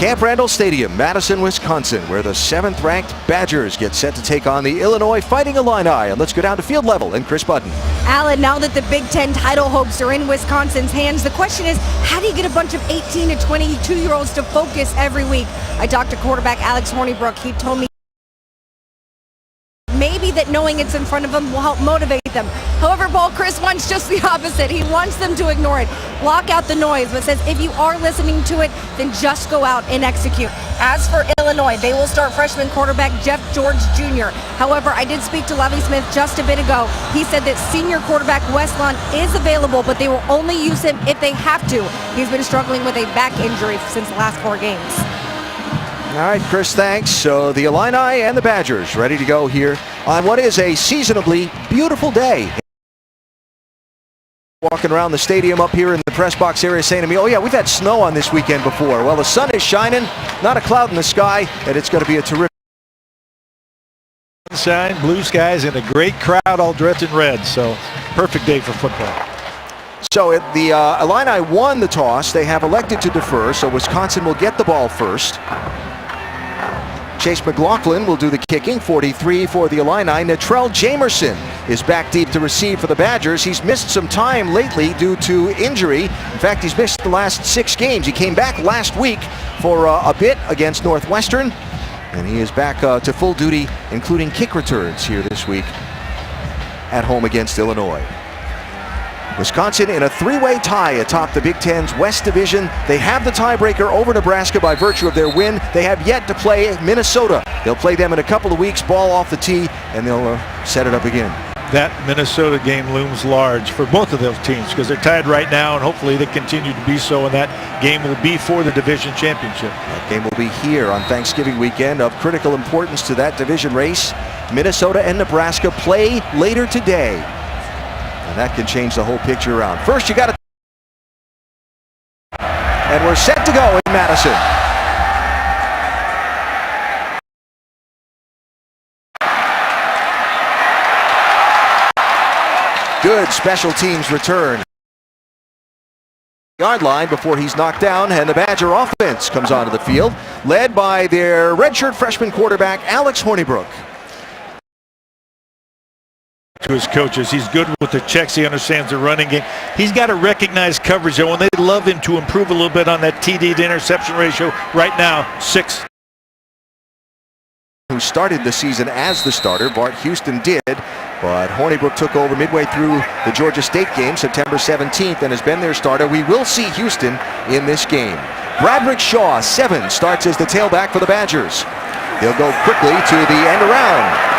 Camp Randall Stadium, Madison, Wisconsin, where the 7th-ranked Badgers get set to take on the Illinois Fighting Illini. And let's go down to field level and Chris Button. Alan, now that the Big Ten title hopes are in Wisconsin's hands, the question is, how do you get a bunch of 18 to 22-year-olds to focus every week? I talked to quarterback Alex Hornibrook. He told me maybe that knowing it's in front of them will help motivate them. However, Paul Chris wants just the opposite. He wants them to ignore it, block out the noise, but says if you are listening to it, then just go out and execute. As for Illinois, they will start freshman quarterback Jeff George Jr. However, I did speak to Lovie Smith just a bit ago. He said that senior quarterback Westlawn is available, but they will only use him if they have to. He's been struggling with a back injury since the last 4 games. All right, Chris, thanks. So the Illini and the Badgers ready to go here on what is a seasonably beautiful day. Walking around the stadium up here in the press box area saying to me, oh yeah, we've had snow on this weekend before. Well, the sun is shining, not a cloud in the sky, and it's going to be a terrific sunshine, blue skies, and a great crowd all dressed in red. So perfect day for football. So the Illini won the toss. They have elected to defer, so Wisconsin will get the ball first. Chase McLaughlin will do the kicking, 43 for the Illini. Natrell Jamerson is back deep to receive for the Badgers. He's missed some time lately due to injury. In fact, he's missed the last 6 games. He came back last week for a bit against Northwestern, and he is back to full duty, including kick returns here this week at home against Illinois. Wisconsin in a 3-way tie atop the Big Ten's West Division. They have the tiebreaker over Nebraska by virtue of their win. They have yet to play Minnesota. They'll play them in a couple of weeks, ball off the tee, and they'll set it up again. That Minnesota game looms large for both of those teams because they're tied right now, and hopefully they continue to be so, and that game will be for the division championship. That game will be here on Thanksgiving weekend of critical importance to that division race. Minnesota and Nebraska play later today. And that can change the whole picture around. First, you got to... And we're set to go in Madison. Good special teams return. Yard line before he's knocked down, and the Badger offense comes onto the field, led by their redshirt freshman quarterback, Alex Hornibrook. To his coaches, he's good with the checks. He understands the running game. He's got to recognize coverage, though, and they'd love him to improve a little bit on that TD to interception ratio. Right now, 6. Who started the season as the starter, Bart Houston did, but Hornibrook took over midway through the Georgia State game, September 17th, and has been their starter. We will see Houston in this game. Bradrick Shaw, 7, starts as the tailback for the Badgers. He'll go quickly to the end around.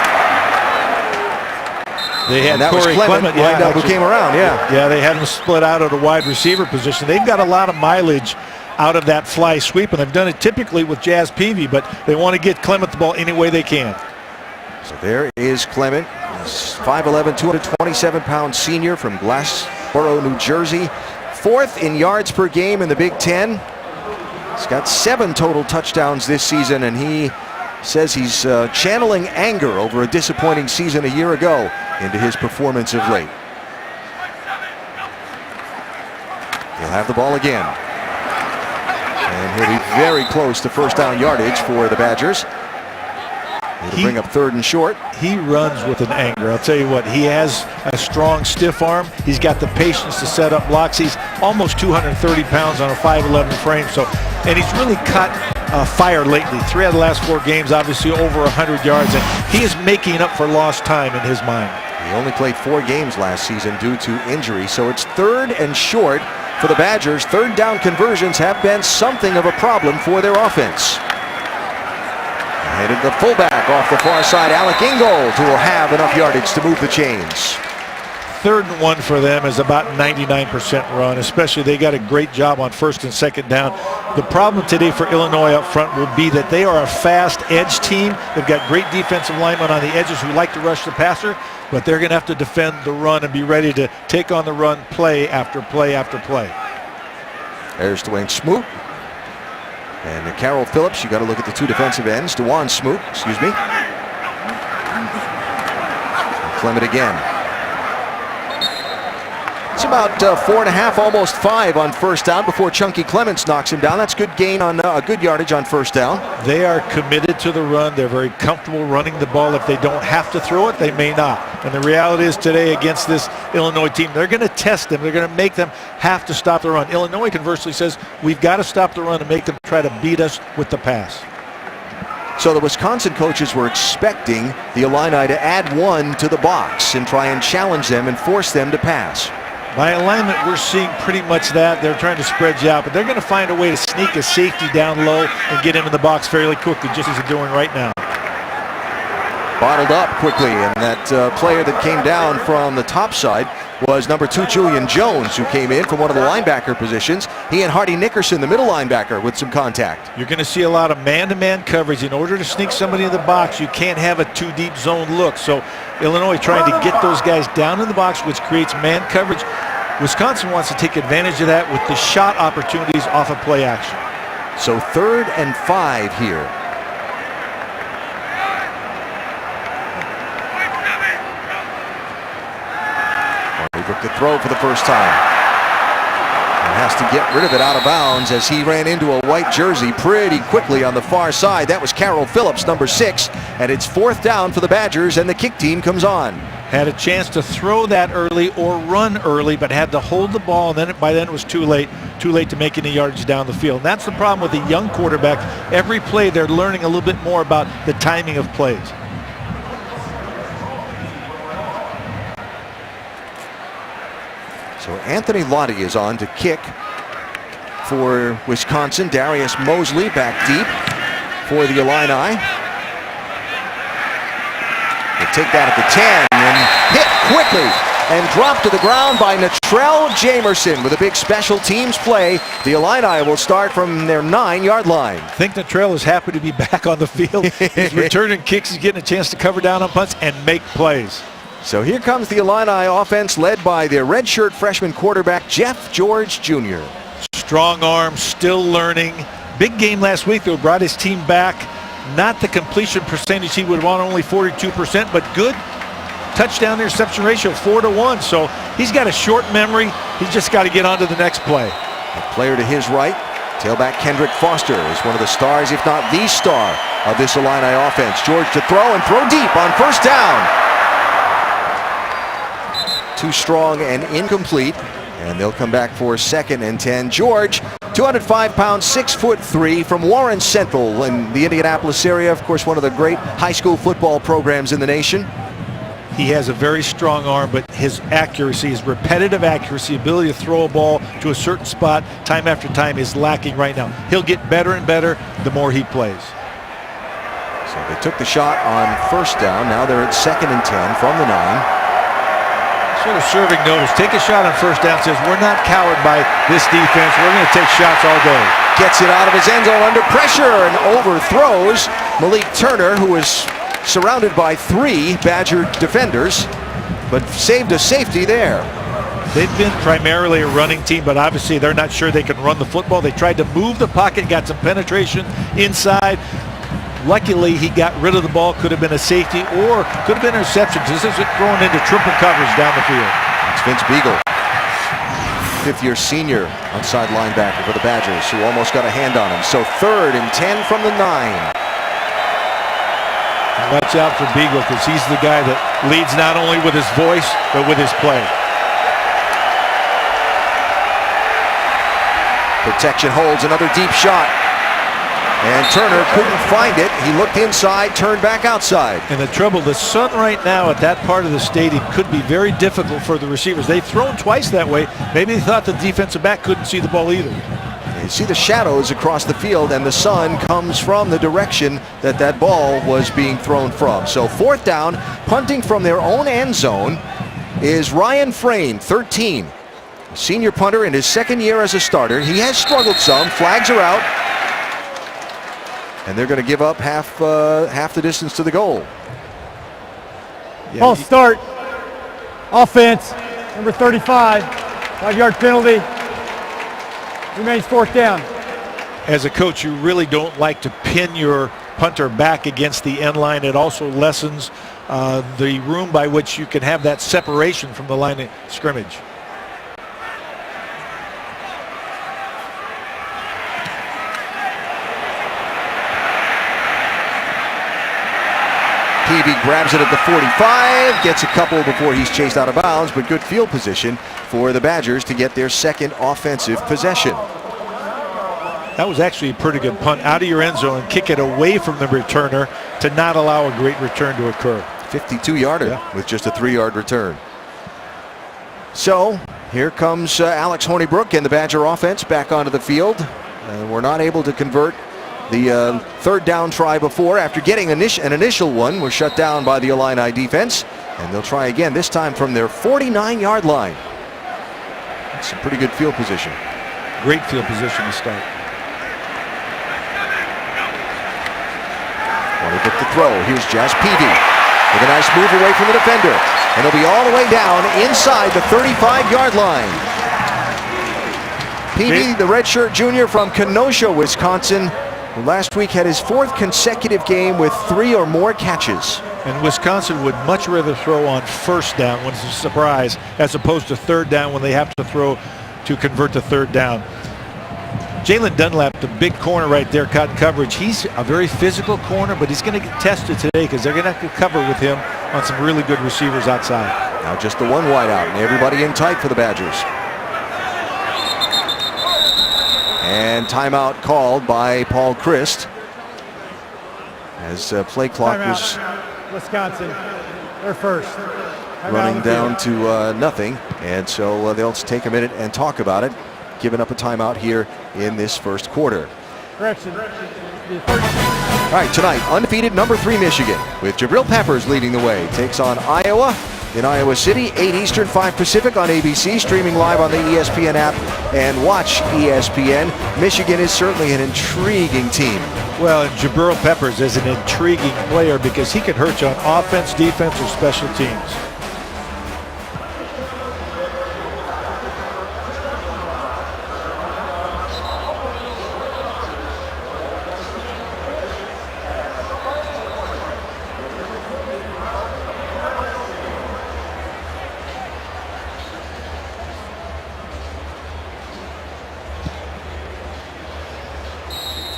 They had that Corey was Clement lined up, who came around, Yeah, they had him split out at a wide receiver position. They've got a lot of mileage out of that fly sweep, and they've done it typically with Jazz Peavy, but they want to get Clement the ball any way they can. So there is Clement, 5'11", 227-pound senior from Glassboro, New Jersey. 4th in yards per game in the Big Ten. He's got 7 total touchdowns this season, and he says he's channeling anger over a disappointing season a year ago into his performance of late. He'll have the ball again. And he'll be very close to first down yardage for the Badgers. He'll bring up 3rd and short. He runs with an anger. I'll tell you what, he has a strong, stiff arm. He's got the patience to set up blocks. He's almost 230 pounds on a 5'11" frame. And he's really caught fire lately. 3 out of the last 4 games, obviously over 100 yards. And he is making up for lost time in his mind. He only played 4 games last season due to injury. So it's 3rd and short for the Badgers. 3rd down conversions have been something of a problem for their offense. Headed the fullback off the far side, Alec Ingold, who will have enough yardage to move the chains. 3rd and 1 for them is about 99% run, especially they got a great job on 1st and 2nd down. The problem today for Illinois up front will be that they are a fast edge team. They've got great defensive linemen on the edges who like to rush the passer, but they're going to have to defend the run and be ready to take on the run play after play after play. There's Dwayne Smoot. And Carroll Phillips, you got to look at the 2 defensive ends. Dewan Smoot, excuse me. And Clement again. It's about 4.5, almost 5 on first down before Chunky Clements knocks him down. That's good gain on good yardage on first down. They are committed to the run. They're very comfortable running the ball. If they don't have to throw it, they may not. And the reality is today against this Illinois team, they're going to test them. They're going to make them have to stop the run. Illinois conversely says, we've got to stop the run and make them try to beat us with the pass. So the Wisconsin coaches were expecting the Illini to add 1 to the box and try and challenge them and force them to pass. By alignment, we're seeing pretty much that. They're trying to spread you out, but they're going to find a way to sneak a safety down low and get him in the box fairly quickly, just as they're doing right now. Bottled up quickly, and that player that came down from the top side was number 2, Julian Jones, who came in from one of the linebacker positions. He and Hardy Nickerson, the middle linebacker, with some contact. You're going to see a lot of man-to-man coverage. In order to sneak somebody in the box, you can't have a too deep zone look. So Illinois trying to get those guys down in the box, which creates man coverage. Wisconsin wants to take advantage of that with the shot opportunities off of play action. So 3rd and 5 here. Brook to throw for the first time. And has to get rid of it out of bounds as he ran into a white jersey pretty quickly on the far side. That was Carroll Phillips, number 6. And it's 4th down for the Badgers, and the kick team comes on. Had a chance to throw that early or run early, but had to hold the ball, and then by then it was too late to make any yardage down the field. And that's the problem with the young quarterback. Every play they're learning a little bit more about the timing of plays. So Anthony Lottie is on to kick for Wisconsin. Darius Mosley back deep for the Illini. They take that at the 10 and hit quickly and dropped to the ground by Natrell Jamerson with a big special teams play. The Illini will start from their 9-yard line. I think Natrell is happy to be back on the field. He's returning kicks. He's getting a chance to cover down on punts and make plays. So here comes the Illini offense led by their redshirt freshman quarterback, Jeff George Jr. Strong arm, still learning. Big game last week, though, brought his team back. Not the completion percentage he would want, only 42%, but good touchdown interception ratio, 4-1. So he's got a short memory. He's just got to get on to the next play. The player to his right, tailback Kendrick Foster, is one of the stars, if not the star, of this Illini offense. George to throw and throw deep on first down. Too strong and incomplete, and they'll come back for 2nd and 10. George, 205 pounds, 6'3", from Warren Central in the Indianapolis area. Of course, one of the great high school football programs in the nation. He has a very strong arm, but his accuracy, his repetitive accuracy, ability to throw a ball to a certain spot time after time is lacking right now. He'll get better and better the more he plays. So they took the shot on first down. Now they're at 2nd and 10 from the 9. Sort of serving notice. Take a shot on first down. Says we're not cowed by this defense. We're going to take shots all day. Gets it out of his end zone under pressure and overthrows Malik Turner, who was surrounded by 3 Badger defenders, but saved a safety there. They've been primarily a running team, but obviously they're not sure they can run the football. They tried to move the pocket, got some penetration inside. Luckily, he got rid of the ball. Could have been a safety or could have been an interception. This isn't thrown into triple coverage down the field. It's Vince Beagle, 5th-year senior outside linebacker for the Badgers, who almost got a hand on him. So 3rd and 10 from the 9. Watch out for Beagle, because he's the guy that leads not only with his voice, but with his play. Protection holds, another deep shot. And Turner couldn't find it. He looked inside, turned back outside. And the trouble, the sun right now at that part of the stadium could be very difficult for the receivers. They've thrown twice that way. Maybe they thought the defensive back couldn't see the ball either. You see the shadows across the field, and the sun comes from the direction that that ball was being thrown from. So 4th down, punting from their own end zone is Ryan Frame, 13. Senior punter in his 2nd year as a starter. He has struggled some. Flags are out. And they're going to give up half the distance to the goal. Yeah, false start. Offense, number 35. 5-yard penalty. Remains 4th down. As a coach, you really don't like to pin your punter back against the end line. It also lessens the room by which you can have that separation from the line of scrimmage. Peavy grabs it at the 45, gets a couple before he's chased out of bounds, but good field position for the Badgers to get their second offensive possession. That was actually a pretty good punt out of your end zone and kick it away from the returner to not allow a great return to occur. 52-yarder with just a 3-yard return. So here comes Alex Hornibrook and the Badger offense back onto the field. We're not able to convert the third down try before. After getting an initial one, was shut down by the Illini defense. And they'll try again, this time from their 49-yard line. That's some pretty good field position. Great field position to start. Hornibrook to throw. Here's Jazz Peavy with a nice move away from the defender. And he'll be all the way down inside the 35-yard line. Peavy, the redshirt junior from Kenosha, Wisconsin, who last week had his 4th consecutive game with 3 or more catches. And Wisconsin would much rather throw on first down when it's a surprise as opposed to third down when they have to throw to convert to third down. Jalen Dunlap, the big corner right there, caught coverage. He's a very physical corner, but he's going to get tested today because they're going to have to cover with him on some really good receivers outside. Now just the one wide out and everybody in tight for the Badgers. And timeout called by Paul Christ as play clock was Wisconsin, they're first. running down to nothing. And so they'll take a minute and talk about it, giving up a timeout here in this first quarter. Correction. All right, tonight, undefeated number 3 Michigan with Jabril Peppers leading the way. Takes on Iowa in Iowa City, 8 Eastern, 5 Pacific on ABC, streaming live on the ESPN app and watch ESPN. Michigan is certainly an intriguing team. Well, and Jabril Peppers is an intriguing player because he can hurt you on offense, defense, or special teams.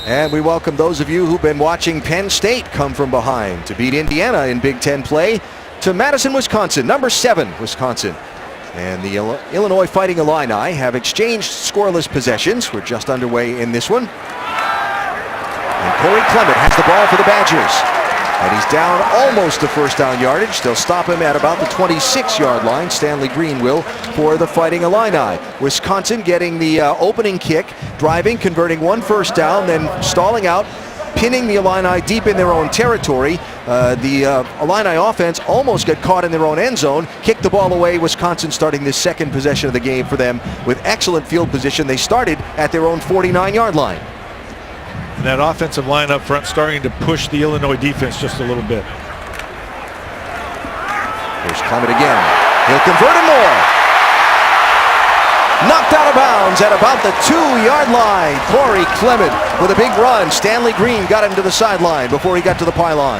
And we welcome those of you who've been watching Penn State come from behind to beat Indiana in Big Ten play to Madison, Wisconsin, number 7, Wisconsin. And the Illinois Fighting Illini have exchanged scoreless possessions. We're just underway in this one. And Corey Clement has the ball for the Badgers. And he's down almost to first down yardage. They'll stop him at about the 26-yard line. Stanley Green will for the Fighting Illini. Wisconsin getting the opening kick, driving, converting 1 first down, then stalling out, pinning the Illini deep in their own territory. The Illini offense almost got caught in their own end zone, kicked the ball away. Wisconsin starting this second possession of the game for them with excellent field position. They started at their own 49-yard line. And that offensive line up front starting to push the Illinois defense just a little bit. Here's Clement again. He'll convert and more. Knocked out of bounds at about the 2-yard line. Corey Clement with a big run. Stanley Green got him to the sideline before he got to the pylon.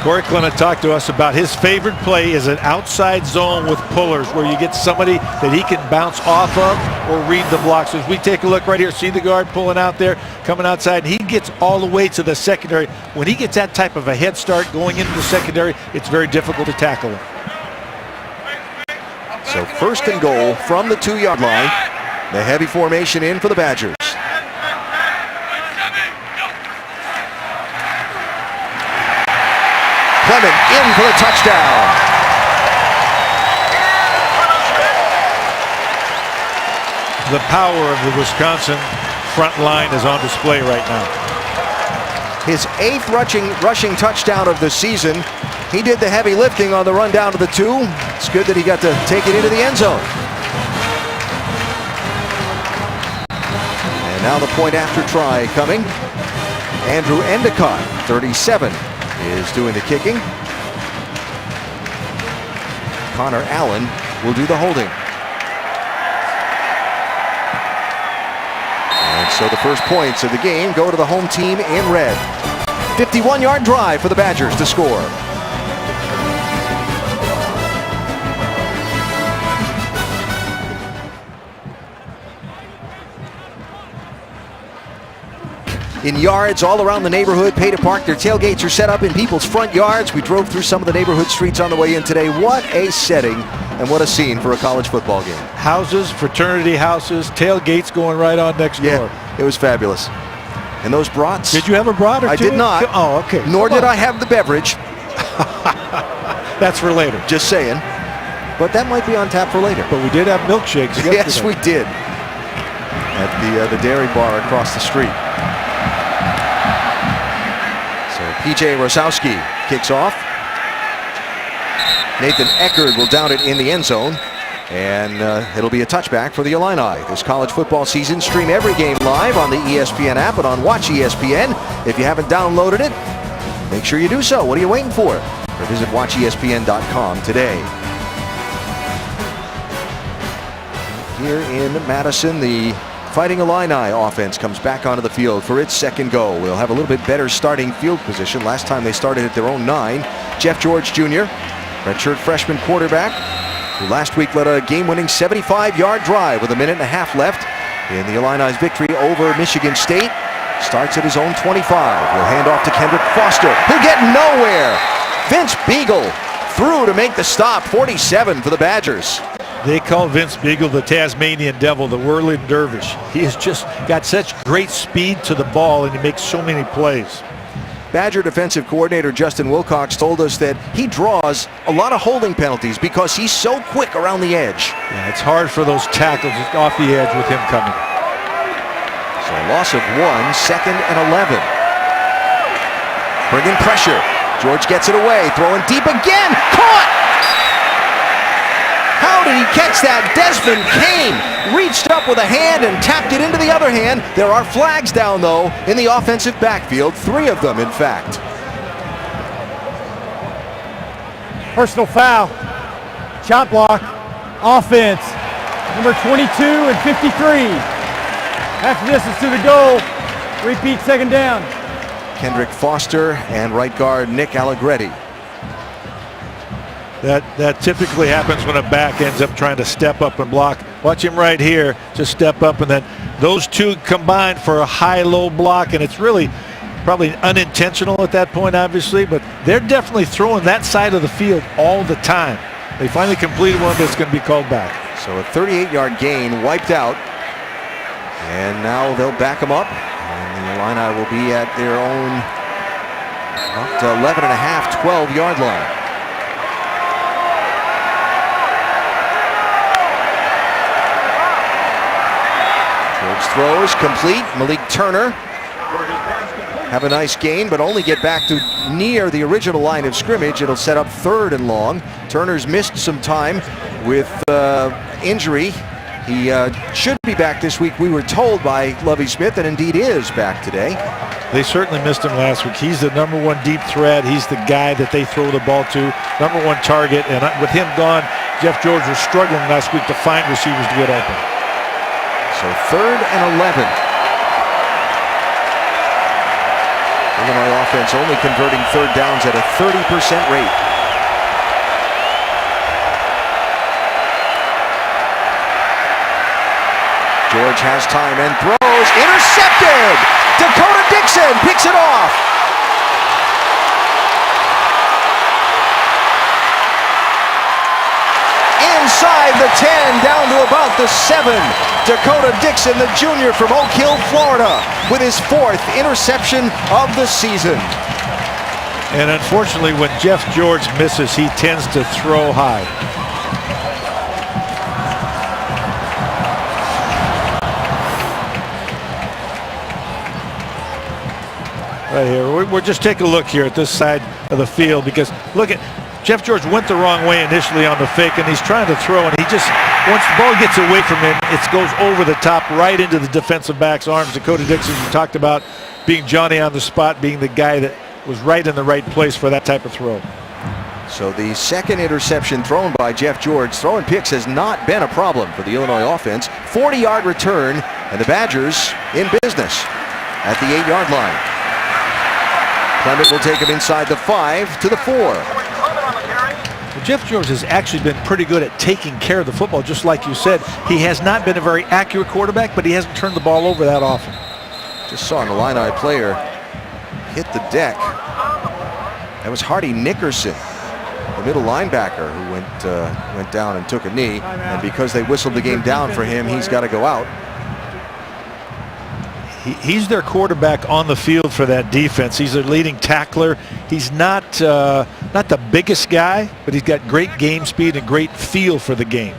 Corey Clement talked to us about his favorite play is an outside zone with pullers where you get somebody that he can bounce off of or read the block. So as we take a look right here, see the guard pulling out there, coming outside, and he gets all the way to the secondary. When he gets that type of a head start going into the secondary, it's very difficult to tackle him. So first and goal from the 2-yard line. The heavy formation in for the Badgers. Clement in for the touchdown. The power of the Wisconsin front line is on display right now. His 8th rushing touchdown of the season. He did the heavy lifting on the run down to the 2. It's good that he got to take it into the end zone. And now the point after try coming. Andrew Endicott, 37, is doing the kicking. Connor Allen will do the holding. And so the first points of the game go to the home team in red. 51-yard drive for the Badgers to score. in yards all around the neighborhood. Pay to park. Their tailgates are set up in people's front yards. We drove through some of the neighborhood streets on the way in today. What a setting and what a scene for a college football game. Houses, fraternity houses, tailgates going right on next door. Yeah, it was fabulous. And those brats. Did you have a brat or two? I did not. Oh, okay. Nor did I have the beverage. That's for later. Just saying. But that might be on tap for later. But we did have milkshakes yesterday. Yes, we did. At the dairy bar across the street. So P.J. Rosowski kicks off. Nathan Eckerd will down it in the end zone. And it'll be a touchback for the Illini. This college football season, stream every game live on the ESPN app and on Watch ESPN. If you haven't downloaded it, make sure you do so. What are you waiting for? Or visit watchespn.com today. Here in Madison, the Fighting Illini offense comes back onto the field for its second go. We'll have a little bit better starting field position. Last time they started at their own 9. Jeff George Jr., redshirt freshman quarterback, who last week led a game-winning 75-yard drive with a minute and a half left in the Illini's victory over Michigan State. Starts at his own 25. Will hand off to Kendrick Foster. He'll get nowhere. Vince Beagle through to make the stop. 47 for the Badgers. They call Vince Beagle the Tasmanian Devil, the whirling dervish. He has just got such great speed to the ball, and he makes so many plays. Badger defensive coordinator Justin Wilcox told us that he draws a lot of holding penalties because he's so quick around the edge. Yeah, it's hard for those tackles off the edge with him coming. So a loss of 1, 2nd and 11. Bringing pressure. George gets it away, throwing deep again. Caught! How did he catch that? Desmond Kane reached up with a hand and tapped it into the other hand. There are flags down, though, in the offensive backfield. 3 of them, in fact. Personal foul. Chop block. Offense. Number 22 and 53. Half distance to the goal. Repeat second down. Kendrick Foster and right guard Nick Allegretti. That typically happens when a back ends up trying to step up and block. Watch him right here, just step up, and then those two combine for a high-low block, and it's really probably unintentional at that point, obviously, but they're definitely throwing that side of the field all the time. They finally completed one that's going to be called back. So a 38-yard gain wiped out, and now they'll back them up, and the Illini will be at their own up to 11 and a half, 12-yard line. Throws complete. Malik Turner have a nice gain, but only get back to near the original line of scrimmage. It'll set up 3rd and long. Turner's missed some time with injury. He should be back this week, we were told by Lovie Smith, and indeed is back today. They certainly missed him last week. He's the #1 deep threat. He's the guy that they throw the ball to, #1 target, and with him gone, Jeff George was struggling last week to find receivers to get open. So 3rd and 11. Illinois offense only converting 3rd downs at a 30% rate. George has time and throws. Intercepted! Dakota Dixon picks it off. Inside the 10, down to about the 7. Dakota Dixon, the junior from Oak Hill, Florida, with his 4th interception of the season. And unfortunately, when Jeff George misses, he tends to throw high. Right here, we're just taking a look here at this side of the field, because look at Jeff George went the wrong way initially on the fake, and he's trying to throw, and he just, once the ball gets away from him, it goes over the top right into the defensive back's arms. Dakota Dixon, you talked about being Johnny on the spot, being the guy that was right in the right place for that type of throw. So the 2nd interception thrown by Jeff George. Throwing picks has not been a problem for the Illinois offense. 40-yard return, and the Badgers in business at the 8-yard line. Clement will take him inside the 5 to the 4. Well, Jeff George has actually been pretty good at taking care of the football, just like you said. He has not been a very accurate quarterback, but he hasn't turned the ball over that often. Just saw an Illini player hit the deck. That was Hardy Nickerson, the middle linebacker, who went down and took a knee. And because they whistled the game down for him, he's got to go out. He's their quarterback on the field for that defense. He's their leading tackler. He's not the biggest guy, but he's got great game speed and great feel for the game.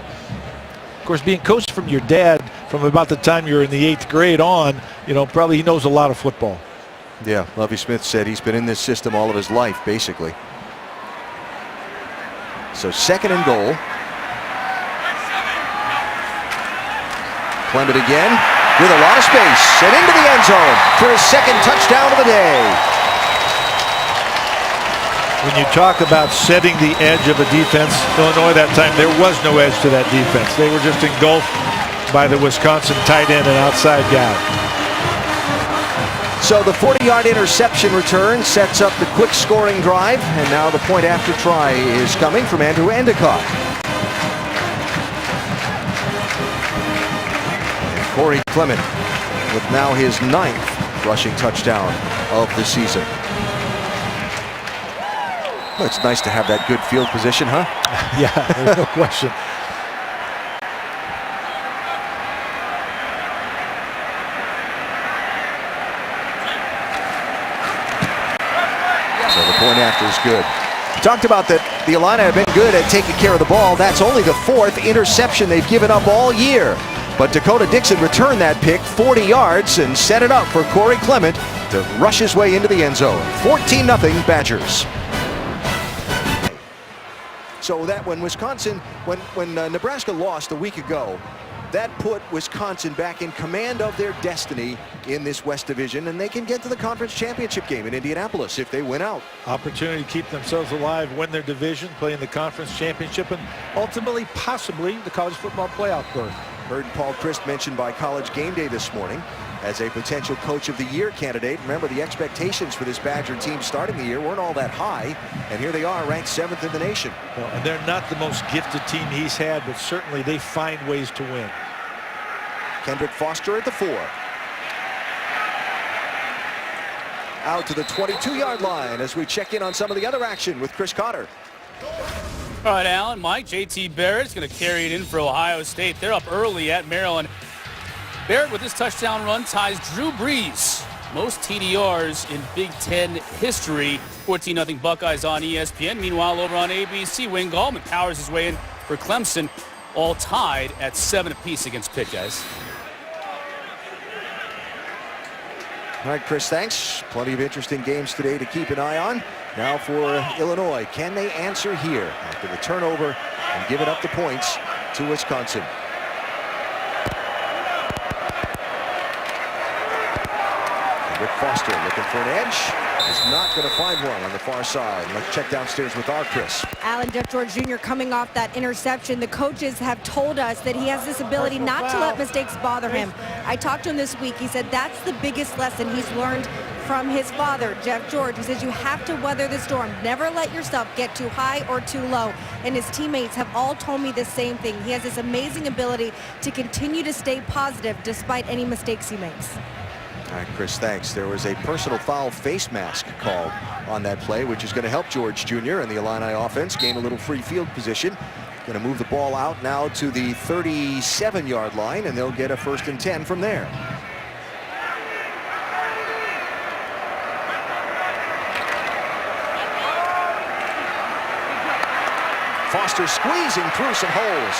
Of course, being coached from your dad from about the time you're in the 8th grade on, probably he knows a lot of football. Yeah, Lovie Smith said he's been in this system all of his life, basically. So 2nd and goal. Clement again with a lot of space and into the end zone for his 2nd touchdown of the day. When you talk about setting the edge of a defense, Illinois that time, there was no edge to that defense. They were just engulfed by the Wisconsin tight end and outside guy. So the 40-yard interception return sets up the quick scoring drive, and now the point after try is coming from Andrew Endicott. And Corey Clement with now his 9th rushing touchdown of the season. Well, it's nice to have that good field position, huh? Yeah, there's no question. So the point after is good. Talked about that the Illini have been good at taking care of the ball. That's only the 4th interception they've given up all year. But Dakota Dixon returned that pick 40 yards and set it up for Corey Clement to rush his way into the end zone. 14-0 Badgers. So that when Nebraska lost a week ago, that put Wisconsin back in command of their destiny in this West Division, and they can get to the conference championship game in Indianapolis if they win out. Opportunity to keep themselves alive, win their division, play in the conference championship, and ultimately, possibly, the college football playoff berth. Heard Paul Chryst mentioned by College Game Day this morning as a potential Coach of the Year candidate. Remember, the expectations for this Badger team starting the year weren't all that high, and here they are, ranked 7th in the nation. Well, and they're not the most gifted team he's had, but certainly they find ways to win. Kendrick Foster at the 4. Out to the 22-yard line as we check in on some of the other action with Chris Cotter. All right, Alan, Mike, J.T. Barrett's going to carry it in for Ohio State. They're up early at Maryland. Barrett with his touchdown run ties Drew Brees most TDRs in Big Ten history. 14-0 Buckeyes on ESPN. Meanwhile, over on ABC, Wayne Gallman powers his way in for Clemson, all tied at 7 apiece against Pitt, guys. All right, Chris, thanks. Plenty of interesting games today to keep an eye on. Now for Illinois. Can they answer here after the turnover and give it up the points to Wisconsin? Rick Foster looking for an edge. Is not going to find one on the far side. Let's check downstairs with our Chris. Allen Jeff George Jr. coming off that interception. The coaches have told us that he has this ability not to let mistakes bother him. I talked to him this week. He said that's the biggest lesson he's learned from his father, Jeff George. He says you have to weather the storm. Never let yourself get too high or too low. And his teammates have all told me the same thing. He has this amazing ability to continue to stay positive despite any mistakes he makes. All right, Chris, thanks. There was a personal foul face mask called on that play, which is going to help George Jr. and the Illini offense gain a little free field position. Going to move the ball out now to the 37-yard line, and they'll get a 1st and 10 from there. Foster squeezing through some holes.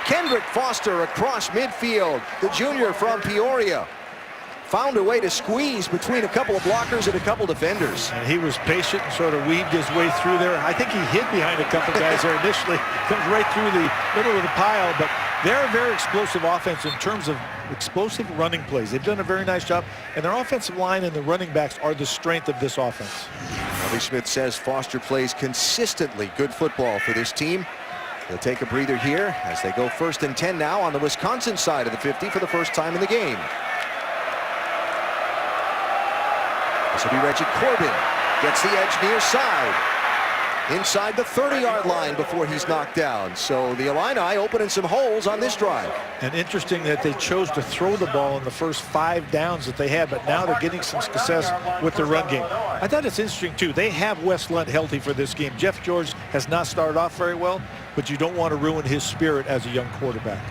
Kendrick Foster across midfield, the junior from Peoria, found a way to squeeze between a couple of blockers and a couple defenders. And he was patient and sort of weaved his way through there. I think he hid behind a couple guys there initially, comes right through the middle of the pile, but they're a very explosive offense in terms of explosive running plays. They've done a very nice job, and their offensive line and the running backs are the strength of this offense. Lovie Smith says Foster plays consistently good football for this team. They'll take a breather here as they go 1st and 10 now on the Wisconsin side of the 50 for the first time in the game. This will be Reggie Corbin. Gets the edge near side. inside the 30-yard line before he's knocked down. So the Illini opening some holes on this drive. And interesting that they chose to throw the ball in the first 5 downs that they had, but now they're getting some success with their run game. I thought it's interesting, too. They have Wes Lunt healthy for this game. Jeff George has not started off very well, but you don't want to ruin his spirit as a young quarterback.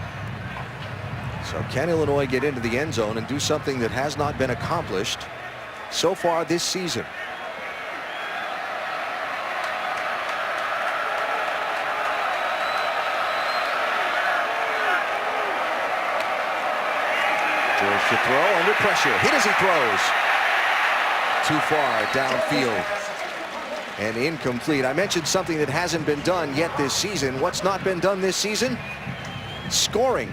So can Illinois get into the end zone and do something that has not been accomplished so far this season? George to throw under pressure. Hit as he throws. Too far downfield. And incomplete. I mentioned something that hasn't been done yet this season. What's not been done this season? Scoring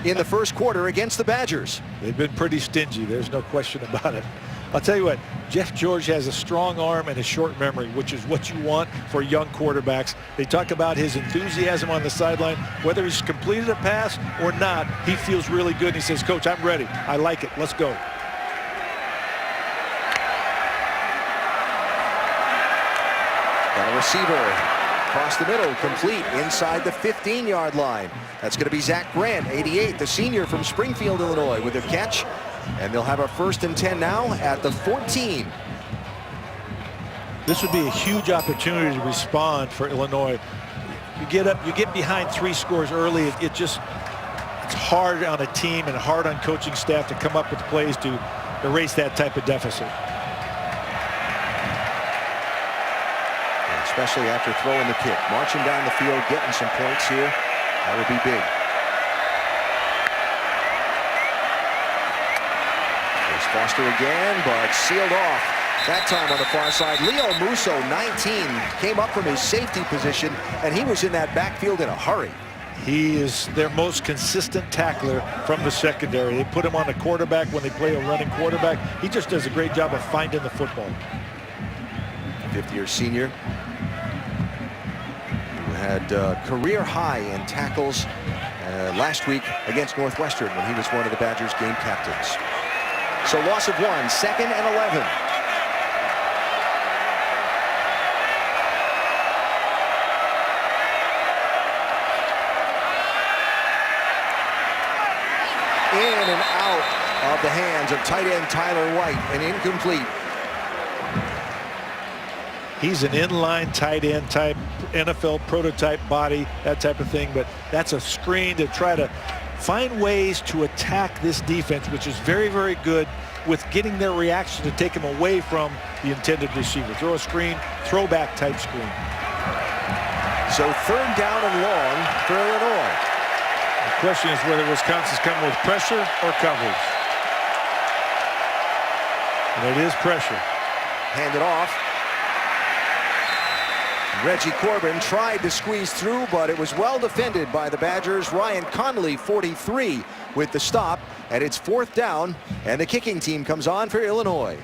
in the first quarter against the Badgers. They've been pretty stingy. There's no question about it. I'll tell you what, Jeff George has a strong arm and a short memory, which is what you want for young quarterbacks. They talk about his enthusiasm on the sideline. Whether he's completed a pass or not, he feels really good. And he says, Coach, I'm ready. I like it. Let's go. Got a receiver across the middle, complete inside the 15-yard line. That's going to be Zach Grant, 88, the senior from Springfield, Illinois, with a catch. And they'll have a 1st and 10 now at the 14. This would be a huge opportunity to respond for Illinois. You get up, you get behind 3 scores early. It's hard on a team and hard on coaching staff to come up with plays to erase that type of deficit. Especially after throwing the kick. Marching down the field, getting some points here. That would be big. There's Foster again, but sealed off. That time on the far side. Leo Musso, 19, came up from his safety position, and he was in that backfield in a hurry. He is their most consistent tackler from the secondary. They put him on the quarterback when they play a running quarterback. He just does a great job of finding the football. 50-year senior who had career high in tackles last week against Northwestern when he was one of the Badgers game captains. So loss of 1, 2nd and 11. In and out of the hands of tight end Tyler White, and incomplete. He's an inline tight end type, NFL prototype body, that type of thing, but that's a screen to try to find ways to attack this defense, which is very, very good with getting their reaction to take him away from the intended receiver. Throw a screen, throwback type screen. So 3rd down and long for Illinois. The question is whether Wisconsin's coming with pressure or coverage. And it is pressure. Hand it off. Reggie Corbin tried to squeeze through, but it was well defended by the Badgers. Ryan Connolly, 43, with the stop, and it's 4th down, and the kicking team comes on for Illinois.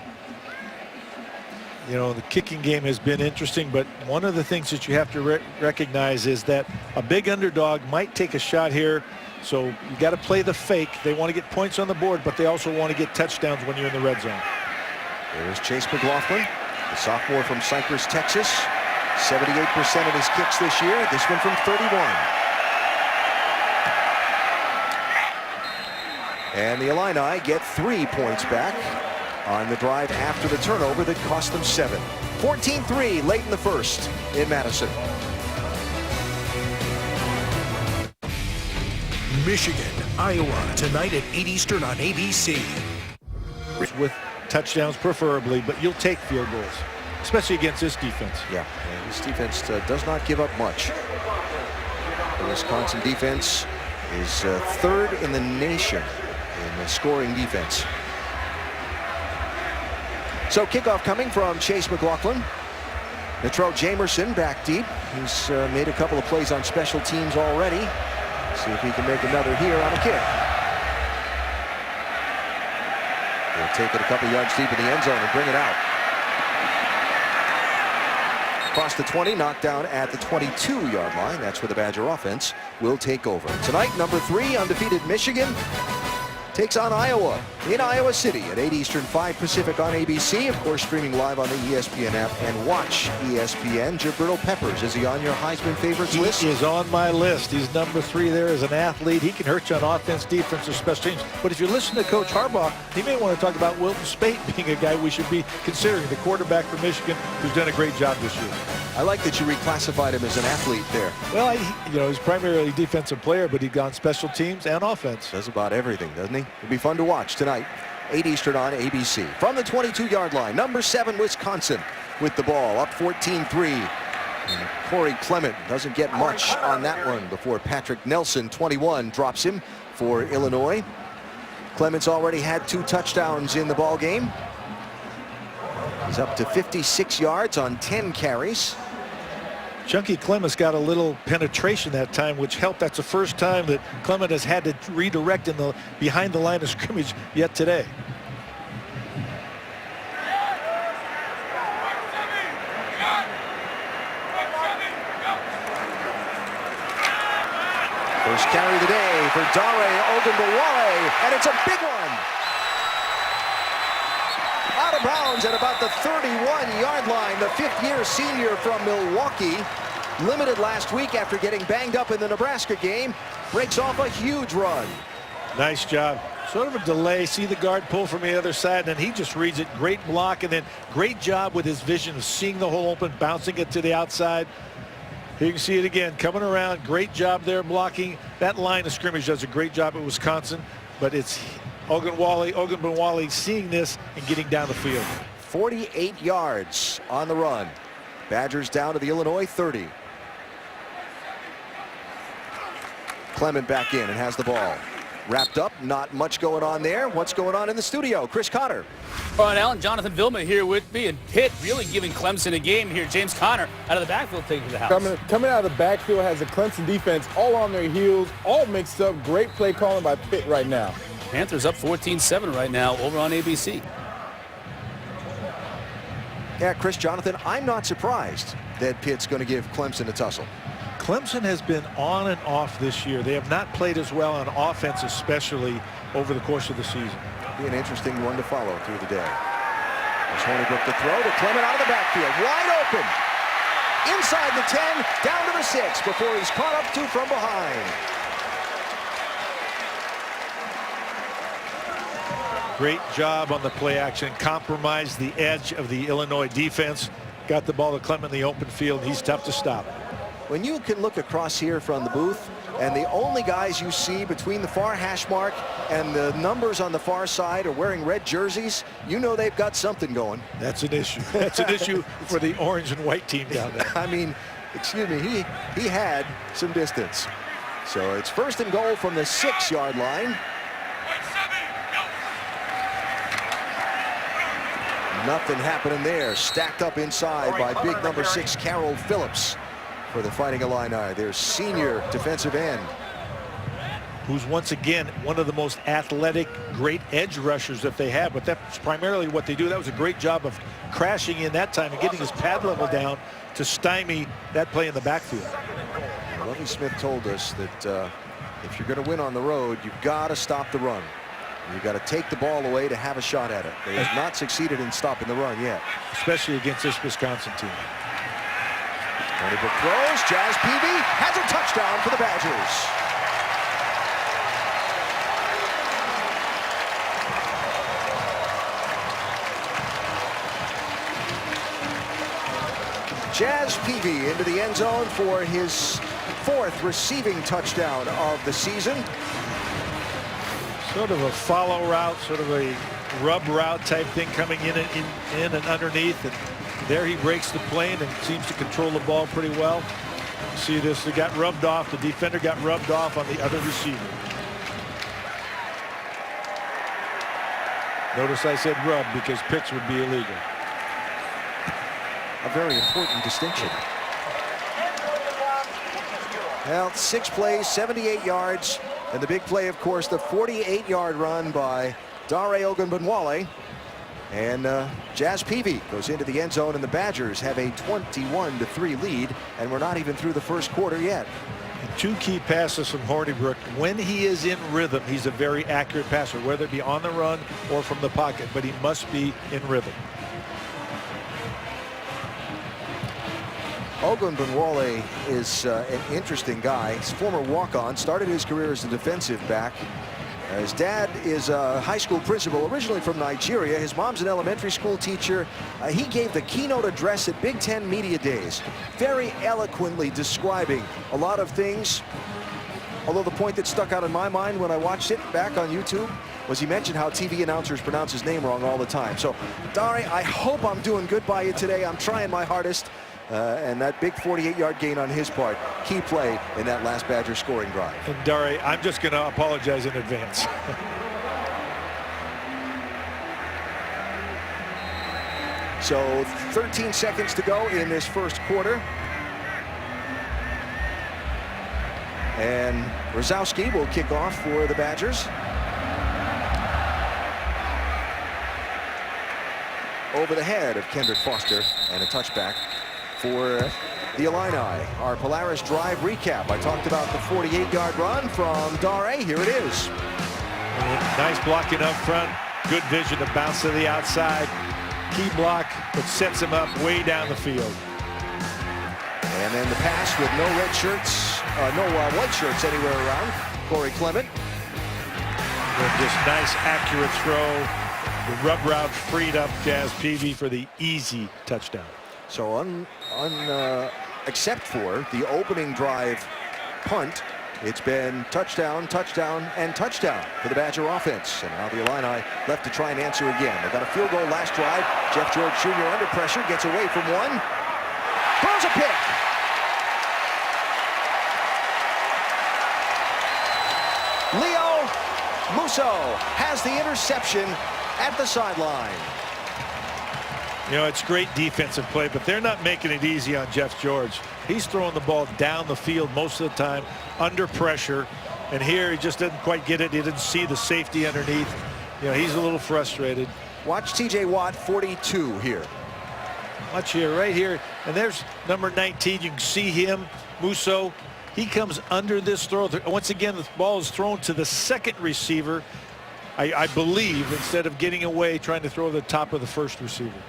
You know, the kicking game has been interesting, but one of the things that you have to recognize is that a big underdog might take a shot here, so you got to play the fake. They want to get points on the board, but they also want to get touchdowns when you're in the red zone. There's Chase McLaughlin, the sophomore from Cypress, Texas. 78% of his kicks this year, this one from 31. And the Illini get 3 points back on the drive after the turnover that cost them 7. 14-3 late in the first in Madison. Michigan, Iowa, tonight at 8 Eastern on ABC. With touchdowns preferably, but you'll take field goals, especially against this defense. Yeah, and this defense does not give up much. The Wisconsin defense is 3rd in the nation in the scoring defense. So kickoff coming from Chase McLaughlin. Natrell Jamerson back deep. He's made a couple of plays on special teams already. See if he can make another here on a kick. He'll take it a couple yards deep in the end zone and bring it out. Across the 20, knocked down at the 22-yard line. That's where the Badger offense will take over. Tonight, number 3, undefeated Michigan takes on Iowa in Iowa City at 8 Eastern, 5 Pacific on ABC. Of course, streaming live on the ESPN app and watch ESPN. Jabril Peppers, is he on your Heisman favorites list? He is on my list. He's number 3 there as an athlete. He can hurt you on offense, defense, or special teams. But if you listen to Coach Harbaugh, he may want to talk about Wilton Spate being a guy we should be considering, the quarterback for Michigan, who's done a great job this year. I like that you reclassified him as an athlete there. Well, he's primarily a defensive player, but he's gone special teams and offense. Does about everything, doesn't he? It'll be fun to watch tonight, 8 Eastern on ABC. From the 22-yard line, number 7, Wisconsin with the ball, up 14-3. And Corey Clement doesn't get much on that one before Patrick Nelson, 21, drops him for Illinois. Clement's already had 2 touchdowns in the ball game. He's up to 56 yards on 10 carries. Chunky Clements got a little penetration that time, which helped. That's the first time that Clement has had to redirect behind the line of scrimmage yet today. First carry of the day for Dare Ogunbowale, and it's a big one. Out of bounds at about the 31-yard line. The 5th-year senior from Milwaukee, limited last week after getting banged up in the Nebraska game, breaks off a huge run. Nice job. Sort of a delay. See the guard pull from the other side, and he just reads it. Great block, and then great job with his vision of seeing the hole open, bouncing it to the outside. Here you can see it again, coming around. Great job there blocking. That line of scrimmage does a great job at Wisconsin, but it's Ogunbowale seeing this and getting down the field. 48 yards on the run. Badgers down to the Illinois 30. Clement back in and has the ball. Wrapped up, not much going on there. What's going on in the studio? Chris Conner. All right, Alan, Jonathan Vilma here with me, and Pitt really giving Clemson a game here. James Conner out of the backfield taking to the house. Coming out of the backfield has a Clemson defense all on their heels, all mixed up. Great play calling by Pitt right now. Panthers up 14-7 right now over on ABC. Yeah, Chris, Jonathan, I'm not surprised that Pitt's going to give Clemson a tussle. Clemson has been on and off this year. They have not played as well on offense, especially over the course of the season. Be an interesting one to follow through the day. As Hornibrook to throw to Clement out of the backfield, wide open. Inside the 10, down to the 6 before he's caught up to from behind. Great job on the play action. Compromised the edge of the Illinois defense. Got the ball to Clement in the open field. He's tough to stop. When you can look across here from the booth, and the only guys you see between the far hash mark and the numbers on the far side are wearing red jerseys, you know they've got something going. That's an issue. That's an issue for the orange and white team down there. I mean, excuse me, he had some distance. So it's 1st and goal from the 6-yard line. Nothing happening there. Stacked up inside by big number 6, Carroll Phillips, for the Fighting Illini, their senior defensive end. Who's once again one of the most athletic, great edge rushers that they have, but that's primarily what they do. That was a great job of crashing in that time and getting his pad level down to stymie that play in the backfield. Lovie Smith told us that if you're going to win on the road, you've got to stop the run. You've got to take the ball away to have a shot at it. They have not succeeded in stopping the run yet. Especially against this Wisconsin team. Hornibrook throws. Jazz Peavy has a touchdown for the Badgers. Jazz Peavy into the end zone for his 4th receiving touchdown of the season. Sort of a follow route, sort of a rub route type thing coming in and underneath. And there he breaks the plane and seems to control the ball pretty well. See this, it got rubbed off. The defender got rubbed off on the other receiver. Notice I said rub because picks would be illegal. A very important distinction. Well, 6 plays, 78 yards. And the big play, of course, the 48-yard run by Dare Ogunbowale. And Jazz Peavy goes into the end zone, and the Badgers have a 21-3 lead, and we're not even through the first quarter yet. 2 key passes from Hornibrook. When he is in rhythm, he's a very accurate passer, whether it be on the run or from the pocket, but he must be in rhythm. Ogun Benwale is an interesting guy. He's a former walk-on, started his career as a defensive back. His dad is a high school principal, originally from Nigeria. His mom's an elementary school teacher. He gave the keynote address at Big Ten Media Days, very eloquently describing a lot of things. Although the point that stuck out in my mind when I watched it back on YouTube was he mentioned how TV announcers pronounce his name wrong all the time. So, Dare, I hope I'm doing good by you today. I'm trying my hardest. And that big 48-yard gain on his part, key play in that last Badger scoring drive. And Dare, I'm just going to apologize in advance. So 13 seconds to go in this first quarter. And Rosowski will kick off for the Badgers. Over the head of Kendrick Foster, and a touchback for the Illini. Our Polaris Drive recap. I talked about the 48-yard run from Dare. Here it is. Nice blocking up front. Good vision to bounce to the outside. Key block, but sets him up way down the field. And then the pass with no red shirts, no white shirts anywhere around. Corey Clement. And just nice, accurate throw. The rub route freed up Jazz Peavy for the easy touchdown. So except for the opening drive punt, it's been touchdown, touchdown, and touchdown for the Badger offense. And now the Illini left to try and answer again. They got a field goal last drive. Jeff George Jr. under pressure, gets away from one. Throws a pick. Leo Musso has the interception at the sideline. You know, it's great defensive play, but they're not making it easy on Jeff George. He's throwing the ball down the field most of the time, under pressure. And here he just didn't quite get it. He didn't see the safety underneath. You know, he's a little frustrated. Watch T.J. Watt, 42 here. Watch here, right here. And there's number 19. You can see him, Musso. He comes under this throw. Once again, the ball is thrown to the second receiver, I believe, instead of getting away, trying to throw the top of the first receiver.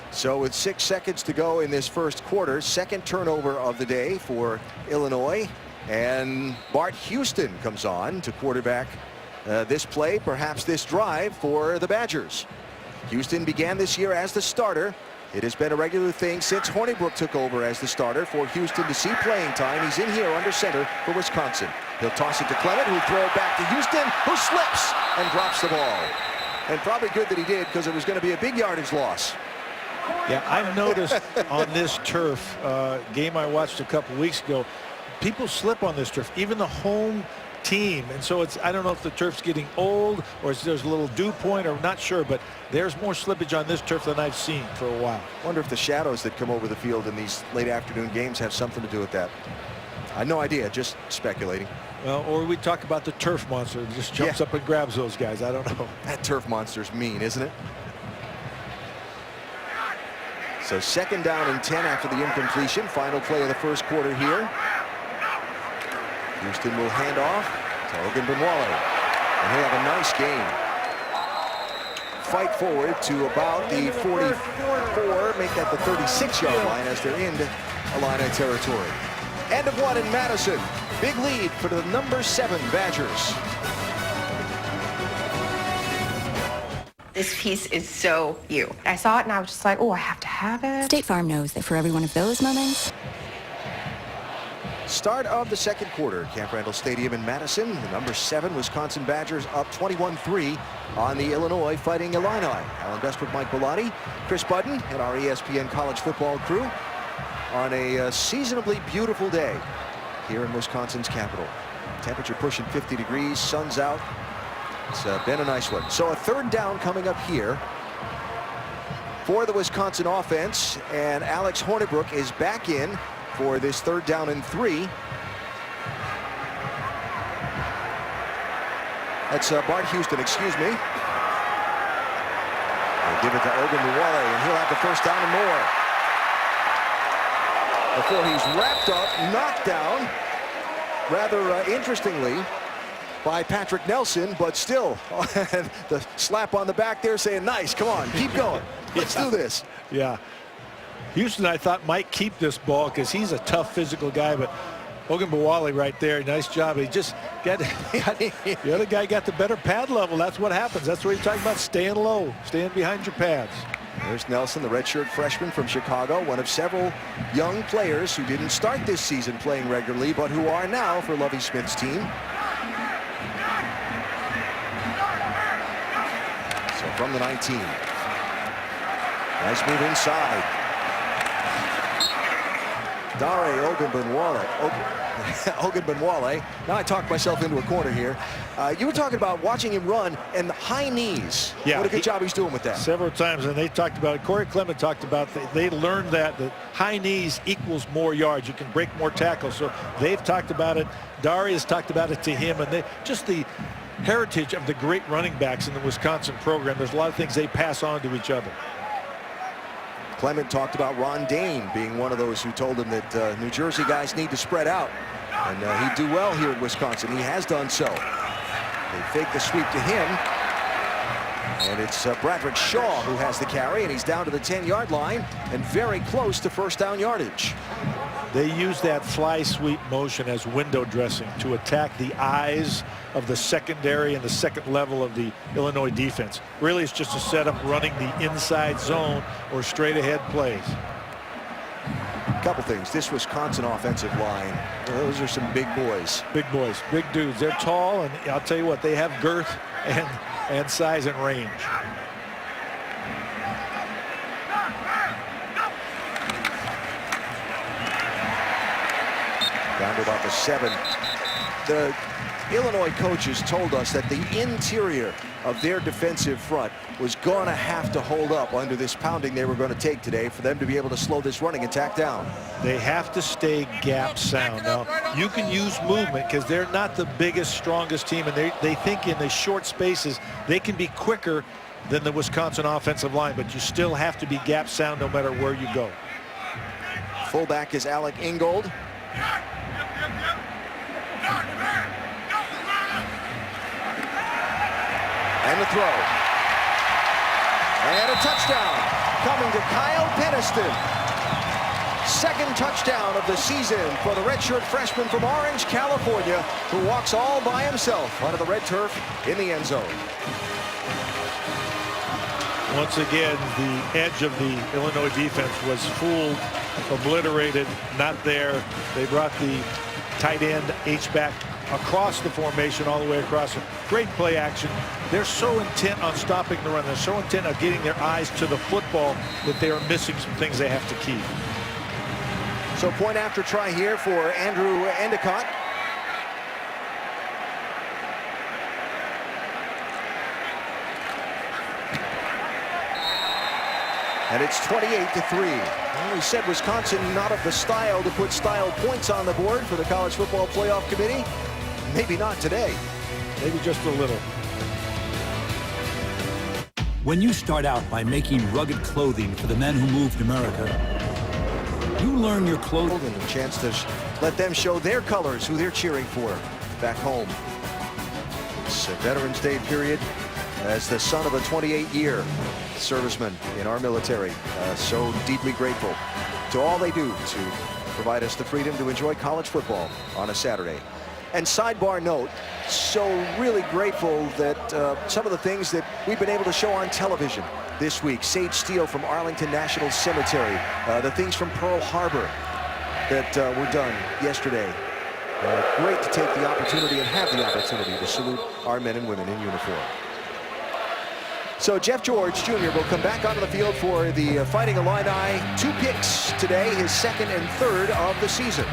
So with 6 seconds to go in this first quarter, second turnover of the day for Illinois. And Bart Houston comes on to quarterback this play, perhaps this drive for the Badgers. Houston began this year as the starter. It has been a regular thing since Hornibrook took over as the starter for Houston to see playing time. He's in here under center for Wisconsin. He'll toss it to Clement, who'll throw it back to Houston, who slips and drops the ball. And probably good that he did, because it was going to be a big yardage loss. Yeah, I've noticed on this turf, game I watched a couple weeks ago, people slip on this turf, even the home team. And so it's, I don't know if the turf's getting old or there's a little dew point, or I'm not sure, but there's more slippage on this turf than I've seen for a while. Wonder if the shadows that come over the field in these late afternoon games have something to do with that. I have no idea, just speculating. Well, or we talk about the turf monster that just jumps up and grabs those guys. I don't know. That turf monster's mean, isn't it? So second down and 10 after the incompletion. Final play of the first quarter here. Houston will hand off to Ogun Benwale. And he'll have a nice game. Fight forward to about the 44, make that the 36-yard line as they're into Illini territory. End of one in Madison. Big lead for the number 7 Badgers. This piece is so you. I saw it and I was just like, oh, I have to have it. State Farm knows that for every one of those moments. Start of the second quarter, Camp Randall Stadium in Madison. The number 7 Wisconsin Badgers up 21-3 on the Illinois Fighting Illini. Alan Bestwick, Mike Bellotti, Chris Budden, and our ESPN college football crew on a seasonably beautiful day here in Wisconsin's capital. Temperature pushing 50 degrees, sun's out. It's been a nice one. So a third down coming up here for the Wisconsin offense, and Alex Hornibrook is back in for this third down and 3. That's Bart Houston, excuse me. They'll give it to Ogun Benwale, and he'll have the first down and more. Before he's wrapped up, knocked down, rather interestingly, by Patrick Nelson, but still the slap on the back there saying, nice, come on, keep going. Let's do this. Yeah. Houston, I thought, might keep this ball because he's a tough physical guy, but Ogunbowale right there, nice job. He just got the other guy got the better pad level. That's what happens. That's what you're talking about, staying low, staying behind your pads. There's Nelson, the redshirt freshman from Chicago, one of several young players who didn't start this season playing regularly, but who are now for Lovie Smith's team. So from the 19. Nice move inside. Dare Ogunbowale. Now I talked myself into a corner here. You were talking about watching him run and the high knees. Yeah, what a good job he's doing with that. Several times, and they talked about it. Corey Clement talked about they learned that high knees equals more yards. You can break more tackles. So they've talked about it. Dare has talked about it to him, and just the heritage of the great running backs in the Wisconsin program. There's a lot of things they pass on to each other. Clement talked about Ron Dane being one of those who told him that New Jersey guys need to spread out. And he'd do well here in Wisconsin. He has done so. They fake the sweep to him. And it's Bradrick Shaw who has the carry, and he's down to the 10-yard line and very close to first down yardage. They use that fly sweep motion as window dressing to attack the eyes of the secondary and the second level of the Illinois defense. Really, it's just a setup running the inside zone or straight ahead plays. A couple things. This Wisconsin offensive line, those are some big boys. Big boys, big dudes. They're tall, and I'll tell you what, they have girth and size and range. Down to about the 7. The Illinois coaches told us that the interior of their defensive front was going to have to hold up under this pounding they were going to take today for them to be able to slow this running attack down. They have to stay gap sound. Now, you can use movement because they're not the biggest, strongest team, and they think in the short spaces they can be quicker than the Wisconsin offensive line, but you still have to be gap sound no matter where you go. Fullback is Alec Ingold. And the throw. And a touchdown coming to Kyle Peniston. Second touchdown of the season for the redshirt freshman from Orange, California, who walks all by himself onto the red turf in the end zone. Once again, the edge of the Illinois defense was fooled, obliterated, not there. They brought the tight end H-back across the formation, all the way across. Great play action. They're so intent on stopping the run. They're so intent on getting their eyes to the football that they are missing some things they have to keep. So point after try here for Andrew Endicott. And it's 28-3. Well, we said Wisconsin not of the style to put style points on the board for the College Football Playoff Committee. Maybe not today. Maybe just a little. When you start out by making rugged clothing for the men who moved America, you learn your clothing. And a chance to let them show their colors, who they're cheering for back home. It's a Veterans Day period as the son of a 28-year serviceman in our military. So deeply grateful to all they do to provide us the freedom to enjoy college football on a Saturday. And sidebar note, so really grateful that some of the things that we've been able to show on television this week, Sage Steele from Arlington National Cemetery, the things from Pearl Harbor that were done yesterday. Great to take the opportunity and have the opportunity to salute our men and women in uniform. So Jeff George Jr. will come back onto the field for the Fighting Illini. 2 picks today, his second and third of the season.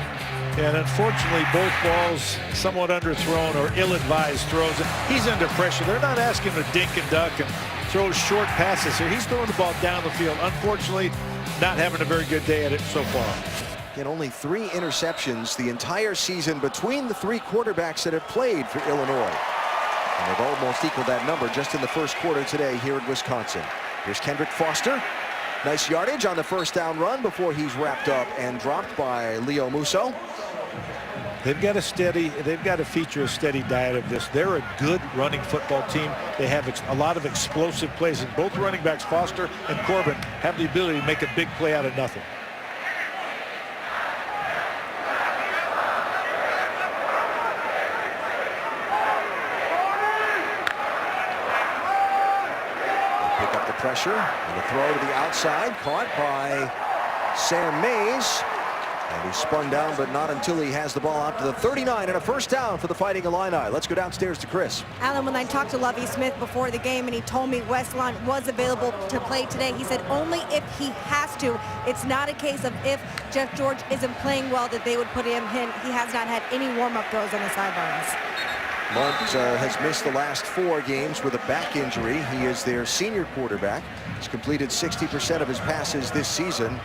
And unfortunately, both balls somewhat underthrown or ill-advised throws. He's under pressure. They're not asking him to dink and duck and throw short passes here. He's throwing the ball down the field. Unfortunately, not having a very good day at it so far. And only 3 interceptions the entire season between the 3 quarterbacks that have played for Illinois. And they've almost equaled that number just in the first quarter today here at Wisconsin. Here's Kendrick Foster. Nice yardage on the first down run before he's wrapped up and dropped by Leo Musso. They've got to feature a steady diet of this. They're a good running football team. They have a lot of explosive plays, and both running backs, Foster and Corbin, have the ability to make a big play out of nothing. Pick up the pressure, and a throw to the outside, caught by Sam Mays. And he spun down, but not until he has the ball out to the 39, and a first down for the Fighting Illini. Let's go downstairs to Chris. Alan, when I talked to Lovie Smith before the game and he told me Wes Lunt was available to play today, he said only if he has to. It's not a case of if Jeff George isn't playing well that they would put him in. He has not had any warm-up throws on the sidelines. Lunt has missed the last 4 games with a back injury. He is their senior quarterback. He's completed 60% of his passes this season,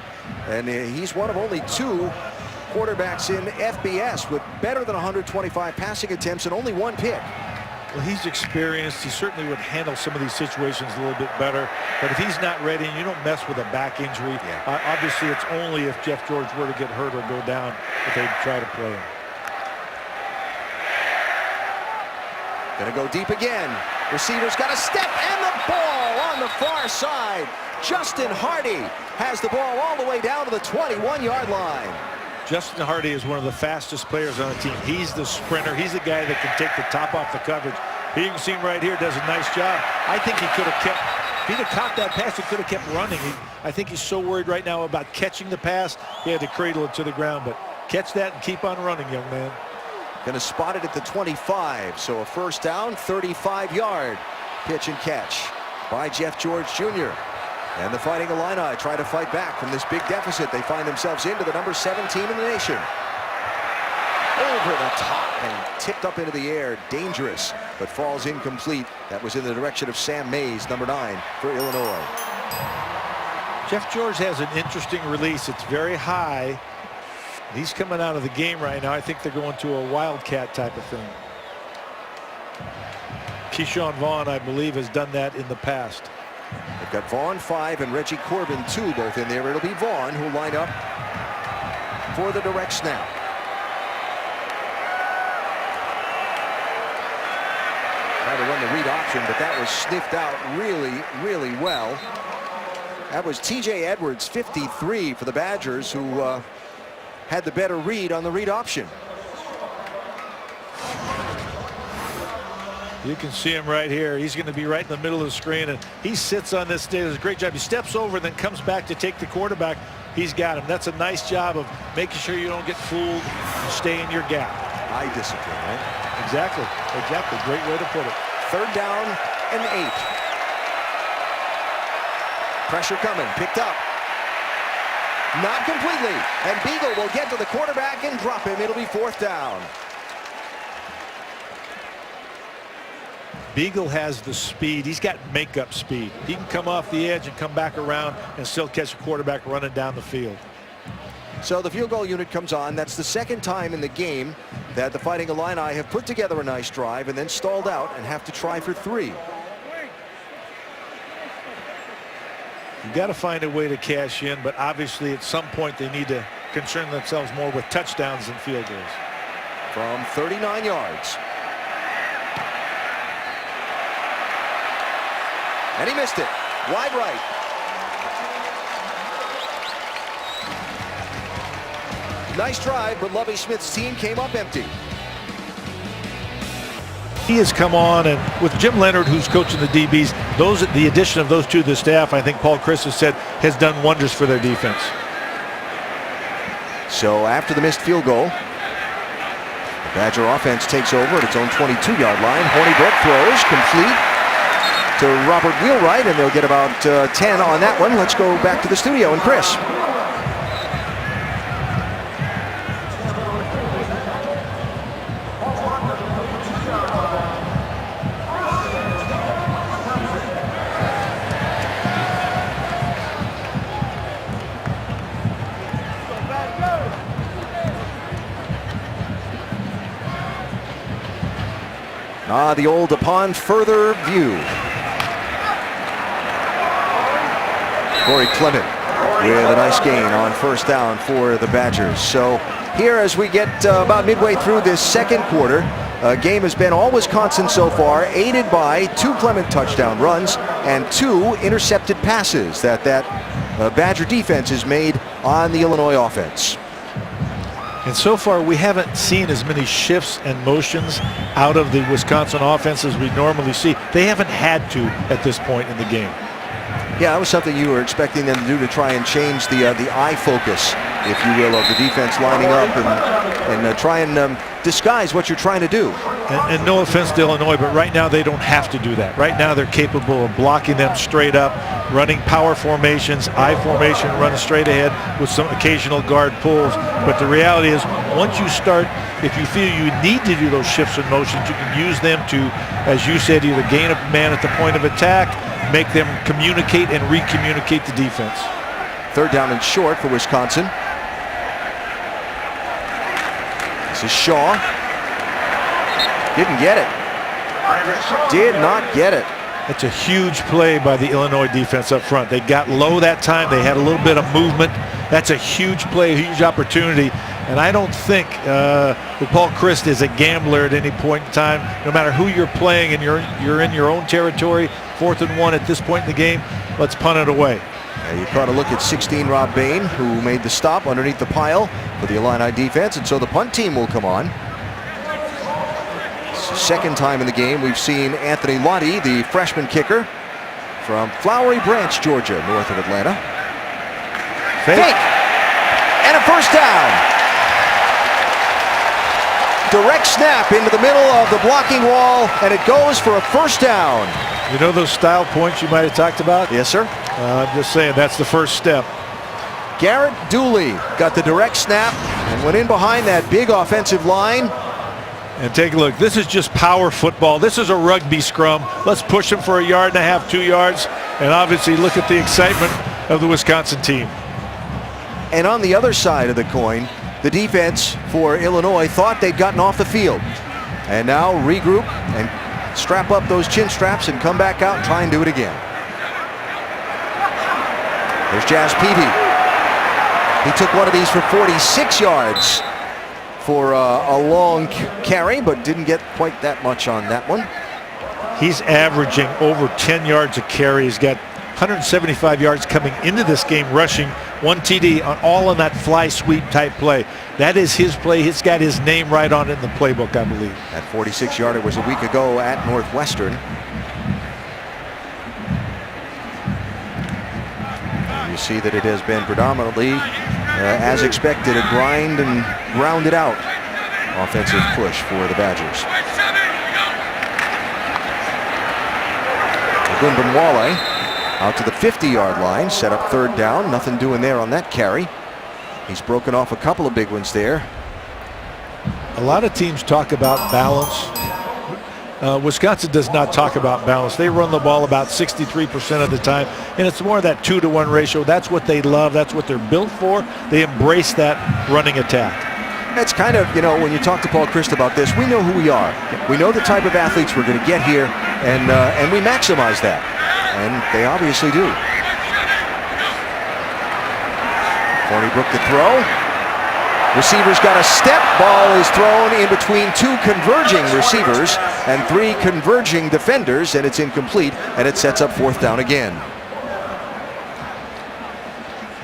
and he's one of only 2 quarterbacks in FBS with better than 125 passing attempts and only 1 pick. Well, he's experienced. He certainly would handle some of these situations a little bit better. But if he's not ready, and you don't mess with a back injury, obviously it's only if Jeff George were to get hurt or go down that they'd try to play him. Gonna go deep again. Receiver's got a step, and the ball on the far side. Justin Hardy has the ball all the way down to the 21-yard line. Justin Hardy is one of the fastest players on the team. He's the sprinter. He's the guy that can take the top off the coverage. Here you can see him right here, does a nice job. I think he could have kept, if he'd have caught that pass, he could have kept running. I think he's so worried right now about catching the pass, he had to cradle it to the ground. But catch that and keep on running, young man. Going to spot it at the 25, so a first down, 35-yard pitch and catch by Jeff George Jr. And the Fighting Illini try to fight back from this big deficit. They find themselves into the number 17 in the nation. Over the top and tipped up into the air, dangerous, but falls incomplete. That was in the direction of Sam Mays, number 9 for Illinois. Jeff George has an interesting release. It's very high. He's coming out of the game right now. I think they're going to a wildcat type of thing. Keyshawn Vaughn, I believe, has done that in the past. They've got Vaughn 5 and Reggie Corbin 2 both in there. It'll be Vaughn who'll line up for the direct snap. Tried to run the read option, but that was sniffed out really, really well. That was TJ Edwards, 53 for the Badgers, who had the better read on the read option. You can see him right here. He's going to be right in the middle of the screen, and he sits on this. Does a great job. He steps over and then comes back to take the quarterback. He's got him. That's a nice job of making sure you don't get fooled and stay in your gap. Eye discipline, right? Exactly. Exactly. Great way to put it. 3rd down and 8. Pressure coming. Picked up. Not completely. And Beagle will get to the quarterback and drop him. It'll be 4th down. Beagle has the speed. He's got makeup speed. He can come off the edge and come back around and still catch a quarterback running down the field. So the field goal unit comes on. That's the 2nd time in the game that the Fighting Illini have put together a nice drive and then stalled out and have to try for 3. You got to find a way to cash in, but obviously at some point they need to concern themselves more with touchdowns than field goals. From 39 yards. And he missed it. Wide right. Nice drive, but Lovie Smith's team came up empty. He has come on, and with Jim Leonard, who's coaching the DBs, the addition of those 2 to the staff, I think Paul Chryst has said, has done wonders for their defense. So after the missed field goal, the Badger offense takes over at its own 22-yard line. Hornibrook throws complete to Robert Wheelwright, and they'll get about 10 on that one. Let's go back to the studio and Chris. The old upon further view. Corey Clement with a nice gain on first down for the Badgers. So here as we get about midway through this second quarter, game has been all Wisconsin so far, aided by 2 Clement touchdown runs and 2 intercepted passes that Badger defense has made on the Illinois offense. And so far, we haven't seen as many shifts and motions out of the Wisconsin offense as we normally see. They haven't had to at this point in the game. Yeah, that was something you were expecting them to do, to try and change the eye focus, if you will, of the defense lining up and try and disguise what you're trying to do. And no offense to Illinois, but right now they don't have to do that. Right now they're capable of blocking them straight up, running power formations, I formation, running straight ahead with some occasional guard pulls. But the reality is, once you start, if you feel you need to do those shifts and motions, you can use them to, as you said, either gain a man at the point of attack, make them communicate and re-communicate the defense. Third down and short for Wisconsin. This is Shaw. Didn't get it. Did not get it. That's a huge play by the Illinois defense up front. They got low that time. They had a little bit of movement. That's a huge play, a huge opportunity. And I don't think that Paul Chryst is a gambler at any point in time. No matter who you're playing and you're in your own territory, 4th and 1 at this point in the game, let's punt it away. You caught a look at 16 Rob Bain, who made the stop underneath the pile for the Illini defense, and so the punt team will come on. It's the second time in the game we've seen Anthony Lottie, the freshman kicker from Flowery Branch, Georgia, north of Atlanta. Fake! And a first down! Direct snap into the middle of the blocking wall, and it goes for a first down. You know those style points you might have talked about? Yes, sir. I'm just saying, that's the first step. Garrett Dooley got the direct snap and went in behind that big offensive line. And take a look. This is just power football. This is a rugby scrum. Let's push him for 1.5 yards, 2 yards. And obviously look at the excitement of the Wisconsin team. And on the other side of the coin, the defense for Illinois thought they'd gotten off the field. And now regroup and strap up those chin straps and come back out and try and do it again. There's Jazz Peavy. He took one of these for 46 yards for a long carry, but didn't get quite that much on that one. He's averaging over 10 yards a carry. He's got 175 yards coming into this game rushing, 1 TD all on that fly sweep type play. That is his play. It's got his name right on it in the playbook, I believe. That 46-yarder was a week ago at Northwestern. You see that it has been predominantly, as expected, a grind and grounded out offensive push for the Badgers. Ogunbowale out to the 50-yard line, set up third down. Nothing doing there on that carry. He's broken off a couple of big ones there. A lot of teams talk about balance. Wisconsin does not talk about balance. They run the ball about 63% of the time, and it's more of that 2-to-1 ratio. That's what they love. That's what they're built for. They embrace that running attack. It's kind of, you know, when you talk to Paul Chryst about this, we know who we are. We know the type of athletes we're going to get here, and we maximize that. And they obviously do. Thornybrook to throw. Receiver's got a step. Ball is thrown in between 2 converging receivers and 3 converging defenders, and it's incomplete, and it sets up 4th down again.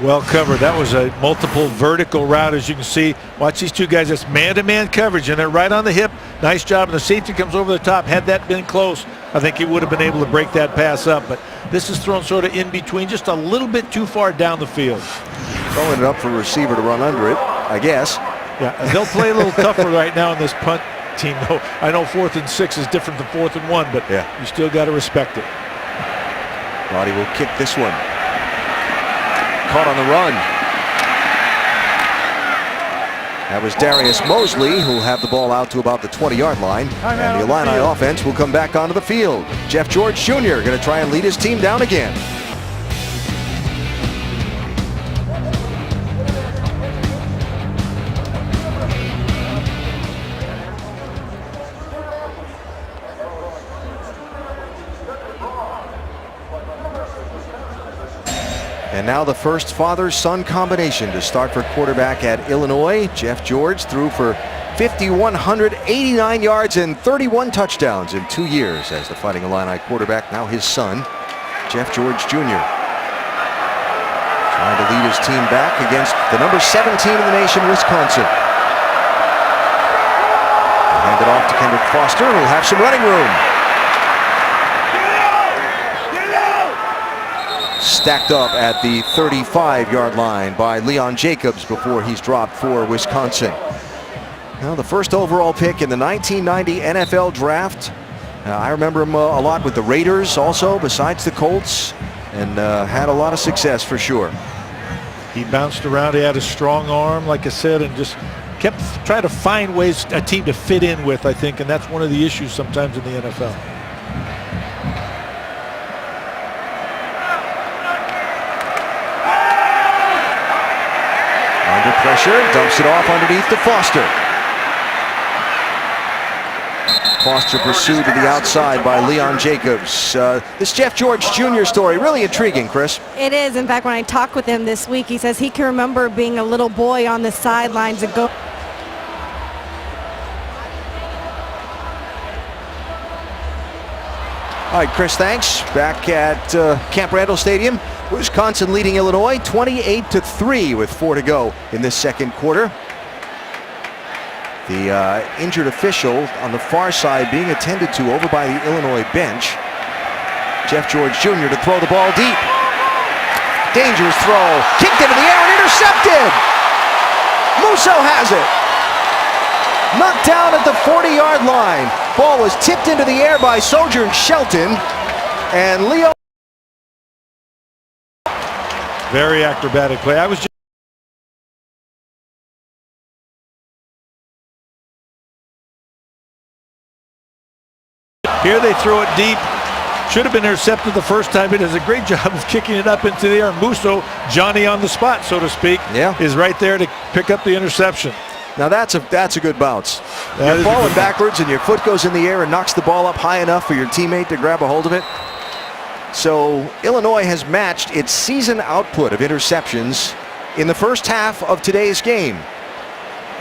Well covered. That was a multiple vertical route, as you can see. Watch these 2 guys. It's man-to-man coverage, and they're right on the hip. Nice job. And the safety comes over the top. Had that been close, I think he would have been able to break that pass up. But this is thrown sort of in between, just a little bit too far down the field. Throwing it up for a receiver to run under it, I guess. Yeah, they'll play a little tougher right now in this punt team, though. I know 4th and 6 is different than 4th and 1, but yeah, you still got to respect it. Roddy will kick this one. Caught on the run. That was Darius Mosley, who'll have the ball out to about the 20-yard line. And the Illini offense will come back onto the field. Jeff George Jr. going to try and lead his team down again. And now the first father-son combination to start for quarterback at Illinois. Jeff George threw for 5,189 yards and 31 touchdowns in 2 years as the Fighting Illini quarterback. Now his son, Jeff George Jr. trying to lead his team back against the number 17 in the nation, Wisconsin. Hand it off to Kendrick Foster, who will have some running room. Stacked up at the 35-yard line by Leon Jacobs before he's dropped for Wisconsin. Now, the first overall pick in the 1990 NFL draft. I remember him a lot with the Raiders also, besides the Colts, and had a lot of success for sure. He bounced around. He had a strong arm, like I said, and just kept trying to find ways a team to fit in with, I think, and that's one of the issues sometimes in the NFL. Under pressure, dumps it off underneath to Foster. Foster pursued to the outside by Leon Jacobs. This Jeff George Jr. story, really intriguing, Chris. It is. In fact, when I talked with him this week, he says he can remember being a little boy on the sidelines and go. All right, Chris, thanks. Back at Camp Randall Stadium, Wisconsin leading Illinois 28-3 with 4 to go in this second quarter. The injured official on the far side being attended to over by the Illinois bench. Jeff George Jr. to throw the ball deep. Dangerous throw. Kicked into the air and intercepted. Musso has it. Knocked down at the 40-yard line. Ball was tipped into the air by Sojourn Shelton. And Leo. Very acrobatic play. I was just here they throw it deep. Should have been intercepted the first time. It does a great job of kicking it up into the air. Musso, Johnny on the spot, so to speak, is right there to pick up the interception. Now that's a good bounce. You're falling backwards and your foot goes in the air and knocks the ball up high enough for your teammate to grab a hold of it. So Illinois has matched its season output of interceptions in the first half of today's game.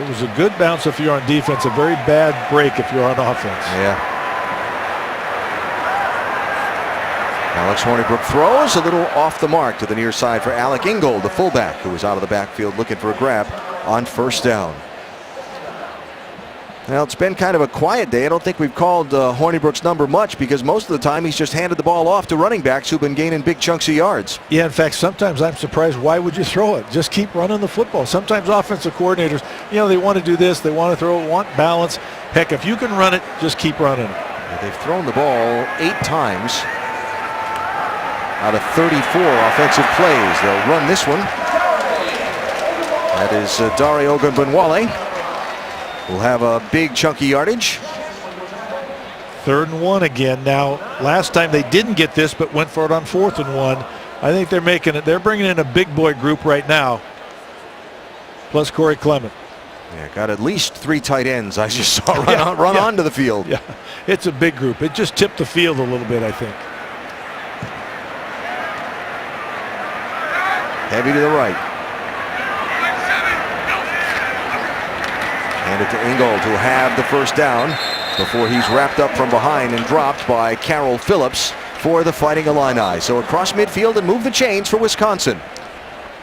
It was a good bounce if you're on defense, a very bad break if you're on offense. Yeah. Alex Hornibrook throws a little off the mark to the near side for Alec Ingold, the fullback, who was out of the backfield looking for a grab on first down. Well, it's been kind of a quiet day. I don't think we've called Hornibrook's number much because most of the time he's just handed the ball off to running backs who've been gaining big chunks of yards. Yeah, in fact, sometimes I'm surprised. Why would you throw it? Just keep running the football. Sometimes offensive coordinators, they want to do this. They want to throw it, want balance. Heck, if you can run it, just keep running it. They've thrown the ball 8 times out of 34 offensive plays. They'll run this one. That is Dario Ogunbowale. Will have a big chunky yardage. 3rd and 1 again. Now, last time they didn't get this, but went for it on 4th and 1. I think they're making it. They're bringing in a big boy group right now. Plus Corey Clement. Yeah, got at least 3 tight ends I just saw run onto the field. Yeah, it's a big group. It just tipped the field a little bit, I think. Heavy to the right. Hand it to Ingold, who'll have the first down before he's wrapped up from behind and dropped by Carroll Phillips for the Fighting Illini. So across midfield and move the chains for Wisconsin.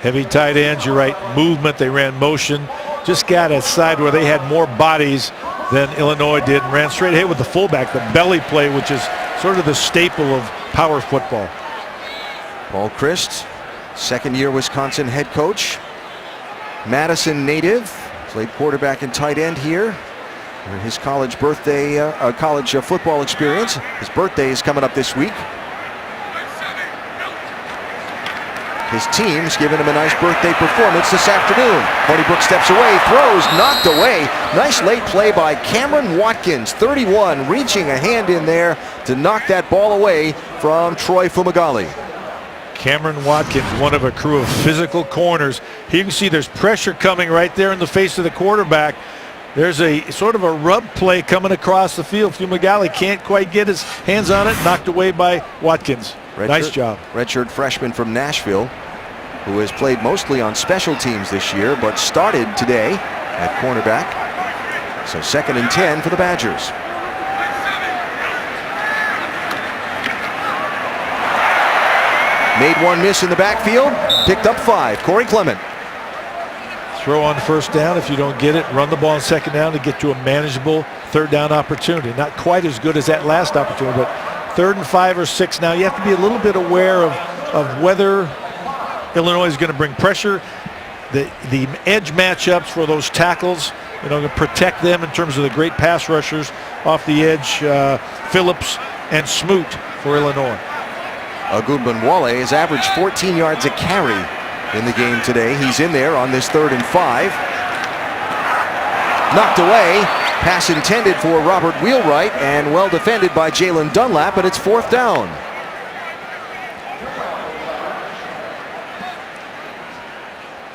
Heavy tight ends, you're right. Movement, they ran motion. Just got a side where they had more bodies than Illinois did and ran straight ahead with the fullback, the belly play, which is sort of the staple of power football. Paul Christ, second-year Wisconsin head coach. Madison native, played quarterback and tight end here. His college birthday, college football experience. His birthday is coming up this week. His team's giving him a nice birthday performance this afternoon. Hornibrook steps away, throws, knocked away. Nice late play by Cameron Watkins, 31, reaching a hand in there to knock that ball away from Troy Fumagalli. Cameron Watkins, one of a crew of physical corners. Here you can see there's pressure coming right there in the face of the quarterback. There's a sort of a rub play coming across the field. Fumagalli can't quite get his hands on it. Knocked away by Watkins. Nice job. Redshirt freshman from Nashville. who has played mostly on special teams this year, but started today at cornerback. So 2nd and 10 for the Badgers. Made one miss in the backfield, picked up 5. Corey Clement. Throw on 1st down. If you don't get it, run the ball on 2nd down to get to a manageable 3rd down opportunity. Not quite as good as that last opportunity, but 3rd and 5 or 6 now. You have to be a little bit aware of whether Illinois is going to bring pressure. The edge matchups for those tackles, to protect them in terms of the great pass rushers off the edge, Phillips and Smoot for Illinois. Ogunbowale has averaged 14 yards a carry in the game today. He's in there on this 3rd and 5. Knocked away. Pass intended for Robert Wheelwright and well defended by Jalen Dunlap, but it's 4th down.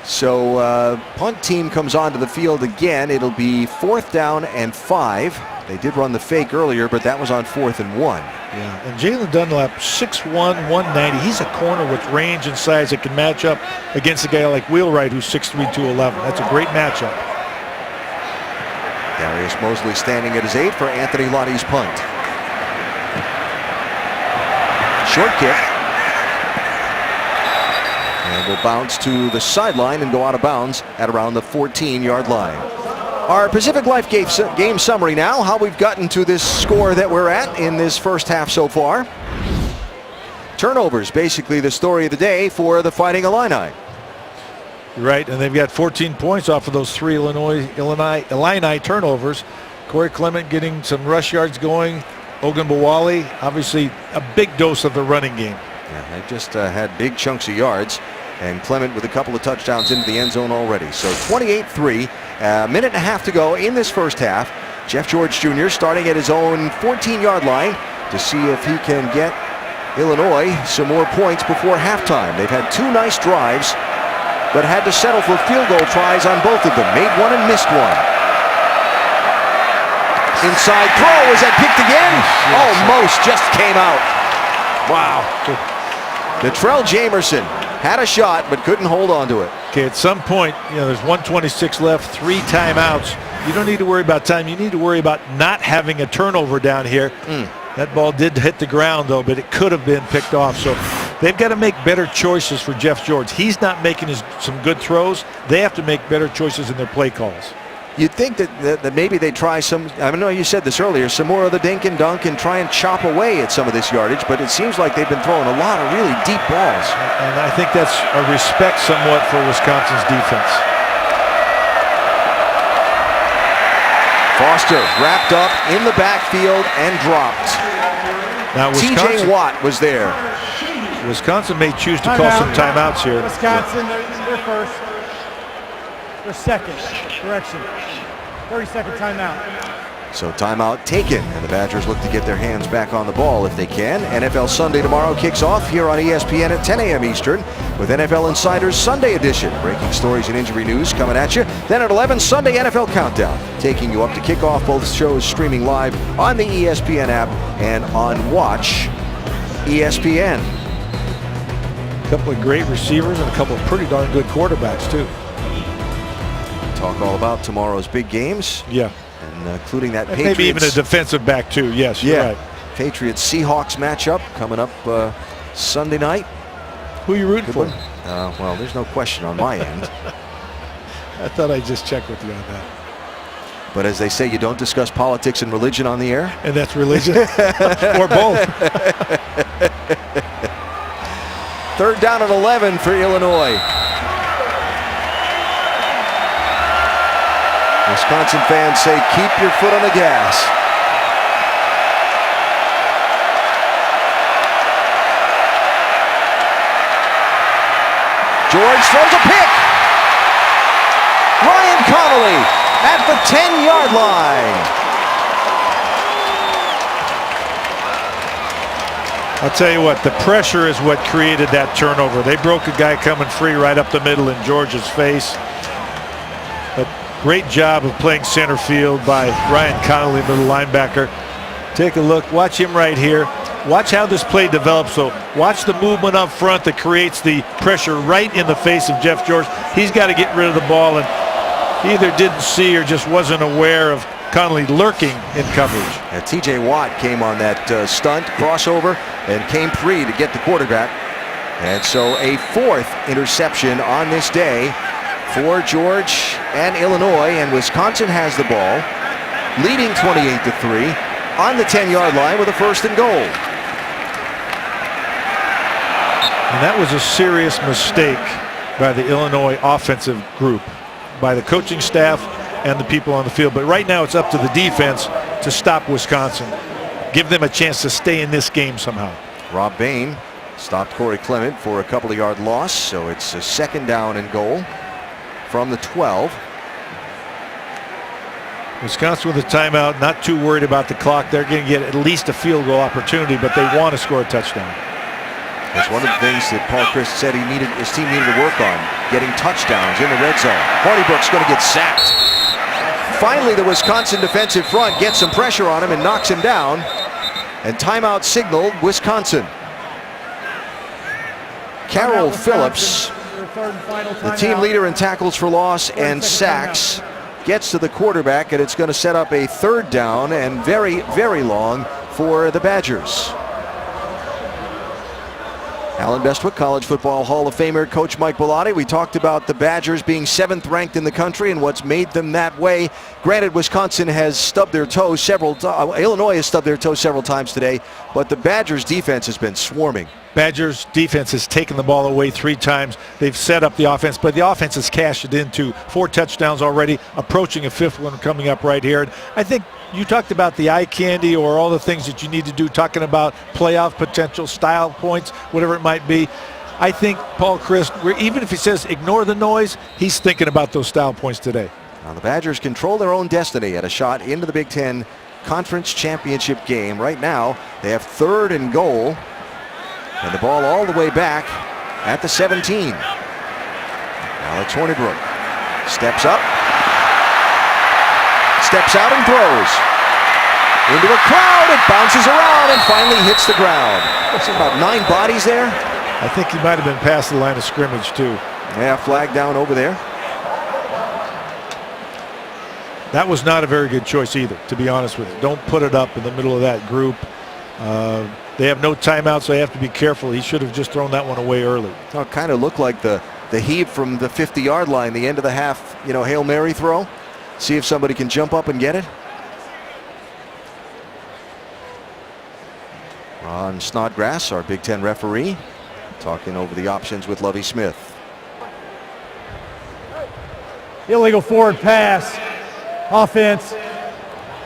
So punt team comes onto the field again. It'll be 4th down and 5. They did run the fake earlier, but that was on 4th and 1. Yeah, and Jalen Dunlap, 6'1", 190. He's a corner with range and size that can match up against a guy like Wheelwright, who's 6'3", 211. That's a great matchup. Darius Mosley standing at his 8 for Anthony Lottie's punt. Short kick. And will bounce to the sideline and go out of bounds at around the 14-yard line. Our Pacific Life game summary now, how we've gotten to this score that we're at in this first half so far. Turnovers, basically the story of the day for the Fighting Illini. Right, and they've got 14 points off of those 3 Illini turnovers. Corey Clement getting some rush yards going. Ogunbowale, obviously a big dose of the running game. Yeah, they just had big chunks of yards. And Clement with a couple of touchdowns into the end zone already. So 28-3, a minute and a half to go in this first half. Jeff George Jr. starting at his own 14-yard line to see if he can get Illinois some more points before halftime. They've had 2 nice drives, but had to settle for field goal tries on both of them. Made one and missed one. Inside throw, is that picked again? Almost just came out. Wow. Natrell Jamerson had a shot, but couldn't hold on to it. Okay, at some point, there's 1:26 left, 3 timeouts. You don't need to worry about time. You need to worry about not having a turnover down here. That ball did hit the ground, though, but it could have been picked off. So they've got to make better choices for Jeff George. He's not making some good throws. They have to make better choices in their play calls. You'd think that maybe they try some, I know you said this earlier, some more of the dink and dunk and try and chop away at some of this yardage, but it seems like they've been throwing a lot of really deep balls. And I think that's a respect somewhat for Wisconsin's defense. Foster wrapped up in the backfield and dropped. Now TJ Watt was there. Wisconsin may choose to call some timeouts here. Wisconsin, they're first. They're second. Correction. 30-second timeout. So timeout taken, and the Badgers look to get their hands back on the ball if they can. NFL Sunday tomorrow kicks off here on ESPN at 10 a.m. Eastern with NFL Insider's Sunday edition. Breaking stories and injury news coming at you. Then at 11, Sunday NFL Countdown, taking you up to kickoff. Both shows streaming live on the ESPN app and on Watch ESPN. A couple of great receivers and a couple of pretty darn good quarterbacks, too. Talk all about tomorrow's big games. Yeah. And including that and Patriots. Maybe even a defensive back, too. Yes, you're right. Patriots-Seahawks matchup coming up Sunday night. Who are you rooting for? Well, there's no question on my end. I thought I'd just check with you on that. But as they say, you don't discuss politics and religion on the air. And that's religion? Or both. 3rd down at 11 for Illinois. Wisconsin fans say, keep your foot on the gas. George throws a pick. Ryan Connolly at the 10-yard line. I'll tell you what, the pressure is what created that turnover. They broke a guy coming free right up the middle in George's face. But great job of playing center field by Ryan Connolly, middle linebacker. Take a look, watch him right here. Watch how this play develops. So watch the movement up front that creates the pressure right in the face of Jeff George. He's got to get rid of the ball, and he either didn't see or just wasn't aware of Conley lurking in coverage. TJ Watt came on that stunt crossover and came free to get the quarterback. And so a 4th interception on this day for George and Illinois, and Wisconsin has the ball, leading 28-3 on the 10-yard line with a 1st and goal. And that was a serious mistake by the Illinois offensive group, by the coaching staff and the people on the field. But right now it's up to the defense to stop Wisconsin. Give them a chance to stay in this game somehow. Rob Bain stopped Corey Clement for a couple of yard loss, so it's a 2nd down and goal from the 12. Wisconsin with a timeout, not too worried about the clock. They're going to get at least a field goal opportunity, but they want to score a touchdown. That's one of the things that Paul Chryst said his team needed to work on, getting touchdowns in the red zone. Hornibrook's going to get sacked. Finally, the Wisconsin defensive front gets some pressure on him and knocks him down. And timeout signaled Wisconsin. Carroll Phillips, the team leader in tackles for loss and sacks, gets to the quarterback, and it's going to set up a 3rd down and very, very long for the Badgers. Alan Bestwick, College Football Hall of Famer Coach Mike Bellotti. We talked about the Badgers being 7th ranked in the country and what's made them that way. Granted, Wisconsin has stubbed their toes several times. Illinois has stubbed their toes several times today, but the Badgers defense has been swarming. Badgers defense has taken the ball away 3 times. They've set up the offense, but the offense has cashed it into 4 touchdowns already, approaching a 5th one coming up right here. And I think you talked about the eye candy or all the things that you need to do, talking about playoff potential, style points, whatever it might be. I think Paul Chryst, even if he says ignore the noise, he's thinking about those style points today. Now the Badgers control their own destiny at a shot into the Big Ten Conference Championship game. Right now, they have 3rd and goal. And the ball all the way back at the 17. Alex Hornibrook steps up, steps out and throws. Into a crowd, it bounces around and finally hits the ground. That's about 9 bodies there. I think he might have been past the line of scrimmage too. Yeah, flag down over there. That was not a very good choice either, to be honest with you. Don't put it up in the middle of that group. They have no timeout, so they have to be careful. He should have just thrown that one away early. Oh, it kind of looked like the heave from the 50-yard line, the end of the half, Hail Mary throw. See if somebody can jump up and get it. Ron Snodgrass, our Big Ten referee, talking over the options with Lovie Smith. Illegal forward pass. Offense.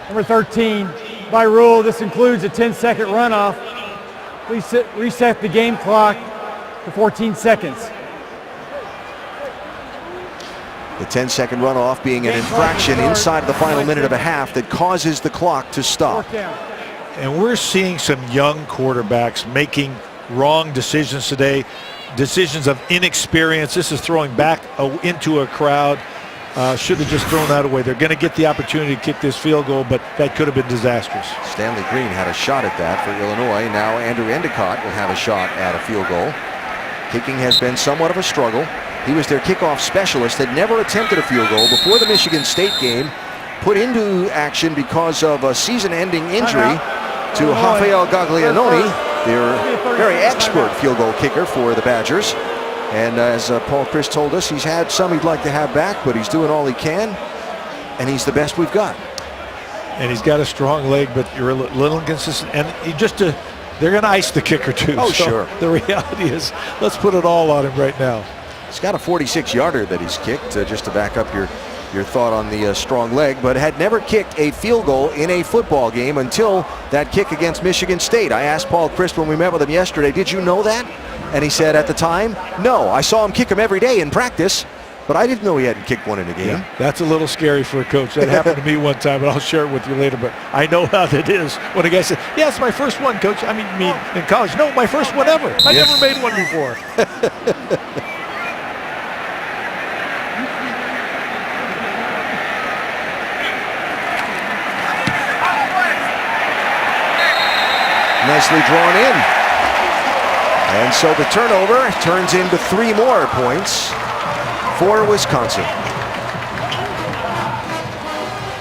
Number 13. By rule, this includes a 10-second runoff. Please reset the game clock to 14 seconds. The 10-second runoff being an infraction inside the final minute of a half that causes the clock to stop. And we're seeing some young quarterbacks making wrong decisions today, decisions of inexperience. This is throwing back into a crowd. Should have just thrown that away. They're going to get the opportunity to kick this field goal, but that could have been disastrous. Stanley Green had a shot at that for Illinois. Now Andrew Endicott will have a shot at a field goal. Kicking has been somewhat of a struggle. He was their kickoff specialist, had never attempted a field goal before the Michigan State game, put into action because of a season-ending injury to Rafael Gaglianone, their very expert field goal kicker for the Badgers. And as Paul Chryst told us, he's had some he'd like to have back, but he's doing all he can, and he's the best we've got. And he's got a strong leg, but you're a little inconsistent. And they're going to ice the kicker too. Oh, so sure. The reality is, let's put it all on him right now. He's got a 46-yarder that he's kicked, just to back up your thought on the strong leg, but had never kicked a field goal in a football game until that kick against Michigan State. I asked Paul Chryst when we met with him yesterday, did you know that? And he said at the time, no, I saw him kick him every day in practice, but I didn't know he hadn't kicked one in a game. Yeah, that's a little scary for a coach. That happened to me one time, but I'll share it with you later. But I know how that is when a guy says, yeah, it's my first one, coach. I mean, in college, no, my first one ever. I never made one before. nicely drawn in. And so the turnover turns into 3 more points for Wisconsin.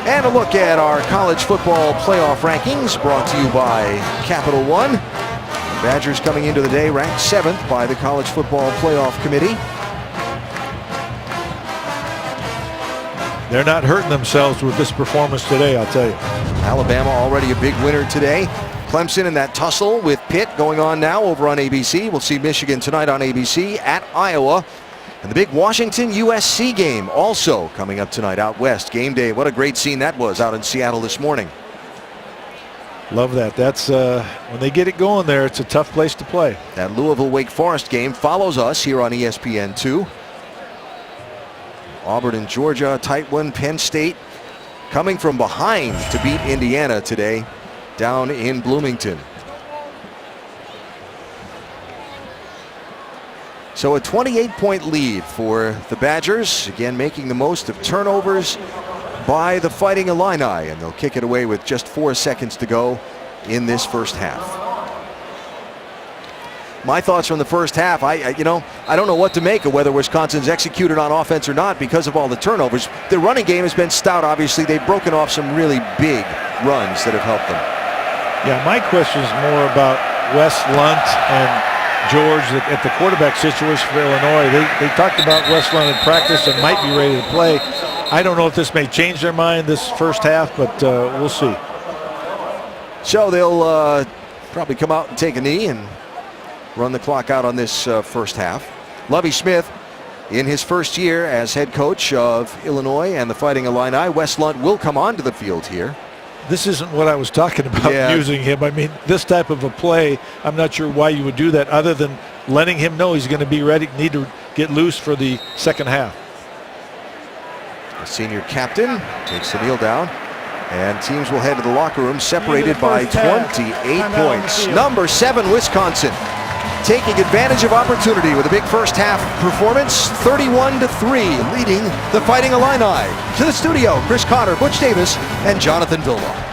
And a look at our college football playoff rankings brought to you by Capital One. The Badgers coming into the day ranked 7th by the College Football Playoff Committee. They're not hurting themselves with this performance today, I'll tell you. Alabama already a big winner today. Clemson in that tussle with Pitt going on now over on ABC. We'll see Michigan tonight on ABC at Iowa. And the big Washington-USC game also coming up tonight out west. Game day. What a great scene that was out in Seattle this morning. Love that. That's when they get it going there, it's a tough place to play. That Louisville-Wake Forest game follows us here on ESPN2. Auburn and Georgia, a tight one. Penn State coming from behind to beat Indiana today down in Bloomington. So a 28-point lead for the Badgers, again making the most of turnovers by the Fighting Illini, and they'll kick it away with just 4 seconds to go in this first half. My thoughts from the first half, I don't know what to make of whether Wisconsin's executed on offense or not because of all the turnovers. The running game has been stout, obviously. They've broken off some really big runs that have helped them. Yeah, my question is more about Wes Lunt and George at the quarterback situation for Illinois. They talked about Wes Lunt in practice and might be ready to play. I don't know if this may change their mind this first half, but we'll see. So they'll probably come out and take a knee and run the clock out on this first half. Lovie Smith in his first year as head coach of Illinois and the Fighting Illini. Wes Lunt will come onto the field here. This isn't what I was talking about, using him. I mean, this type of a play, I'm not sure why you would do that other than letting him know he's going to be ready, need to get loose for the second half. The senior captain takes the kneel down, and teams will head to the locker room separated by 28 points. Number 7, Wisconsin, taking advantage of opportunity with a big first half performance, 31-3, leading the Fighting Illini. To the studio, Chris Cotter, Butch Davis, and Jonathan Vilma.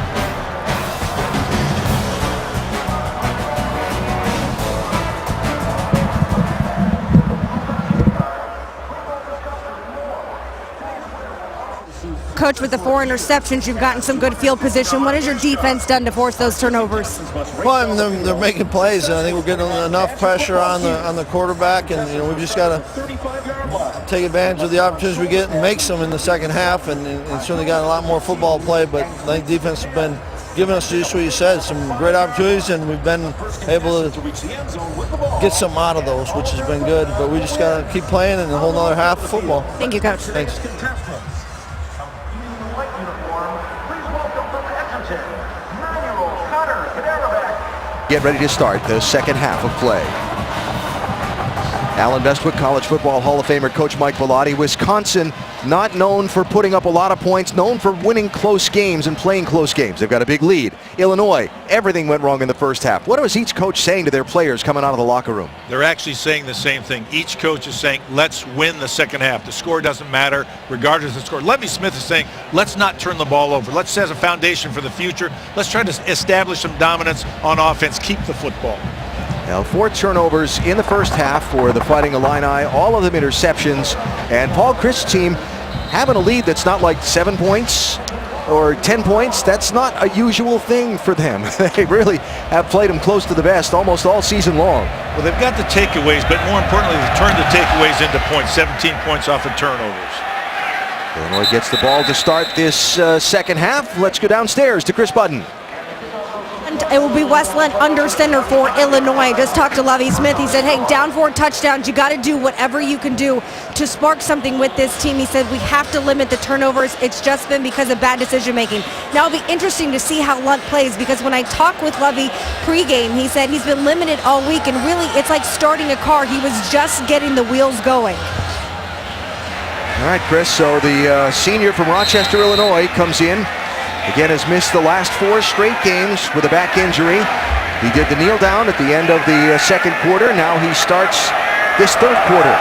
Coach, with the 4 interceptions, you've gotten some good field position. What has your defense done to force those turnovers? Well, I mean, they're making plays, and I think we're getting enough pressure on the quarterback, and we've just got to take advantage of the opportunities we get and make some in the second half, and certainly got a lot more football play. But I think defense has been giving us just what you said, some great opportunities, and we've been able to get some out of those, which has been good. But we just got to keep playing in a whole nother half of football. Thank you, Coach. Thanks. Get ready to start the second half of play. Alan Bestwick, College Football Hall of Famer coach Mike Bellotti. Wisconsin, not known for putting up a lot of points, known for winning close games and playing close games. They've got a big lead. Illinois, everything went wrong in the first half. What was each coach saying to their players coming out of the locker room? They're actually saying the same thing. Each coach is saying, let's win the second half. The score doesn't matter, regardless of the score. Lovie Smith is saying, let's not turn the ball over. Let's set a foundation for the future. Let's try to establish some dominance on offense. Keep the football. Now 4 turnovers in the first half for the Fighting Illini, all of them interceptions, and Paul Chryst's team having a lead that's not like 7 points or 10 points. That's not a usual thing for them. They really have played them close to the best almost all season long. Well, they've got the takeaways, but more importantly, they've turned the takeaways into points, 17 points off of turnovers. Illinois gets the ball to start this second half. Let's go downstairs to Chris Budden. And it will be Wes Lunt under center for Illinois. Just talked to Lovie Smith. He said, hey, down 4 touchdowns. You got to do whatever you can do to spark something with this team. He said, we have to limit the turnovers. It's just been because of bad decision making. Now it'll be interesting to see how Lunt plays, because when I talked with Lovie pregame, he said he's been limited all week, and really it's like starting a car. He was just getting the wheels going. All right, Chris, so the senior from Rochester, Illinois comes in. Again, has missed the last 4 straight games with a back injury. He did the kneel down at the end of the second quarter. Now he starts this third quarter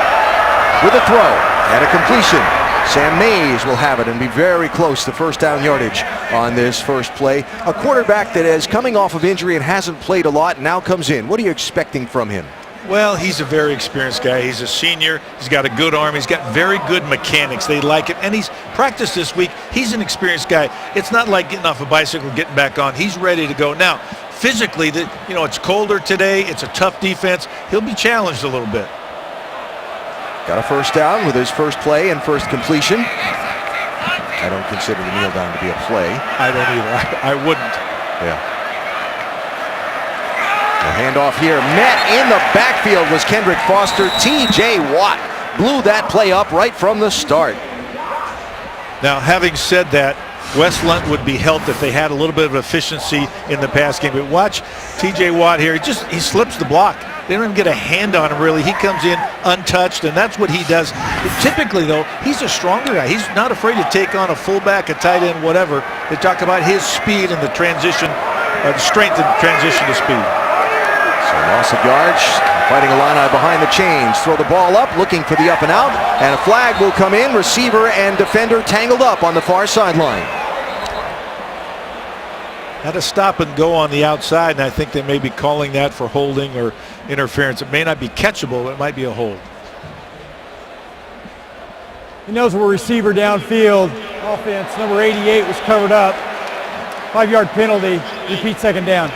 with a throw and a completion Sam Mays will have it and be very close to first down yardage on this first play. A quarterback that is coming off of injury and hasn't played a lot now comes in. What are you expecting from him? Well, he's a very experienced guy. He's a senior. He's got a good arm. He's got very good mechanics. They like it. And he's practiced this week. He's an experienced guy. It's not like getting off a bicycle, getting back on. He's ready to go. Now, physically, it's colder today. It's a tough defense. He'll be challenged a little bit. Got a first down with his first play and first completion. I don't consider the kneel down to be a play. I don't either. I wouldn't. Yeah. The handoff here, met in the backfield was Kendrick Foster. T.J. Watt blew that play up right from the start. Now, having said that, West Lunt would be helped if they had a little bit of efficiency in the pass game. But watch T.J. Watt here. He slips the block. They don't even get a hand on him, really. He comes in untouched, and that's what he does. Typically, though, he's a stronger guy. He's not afraid to take on a fullback, a tight end, whatever. They talk about his speed and the transition, the strength and transition to speed. So loss of yards, fighting Illini behind the chains. Throw the ball up, looking for the up and out, and a flag will come in. Receiver and defender tangled up on the far sideline. Had a stop and go on the outside, and I think they may be calling that for holding or interference. It may not be catchable, but it might be a hold. He knows we're receiver downfield. Offense, number 88 was covered up. 5-yard penalty, repeat second down.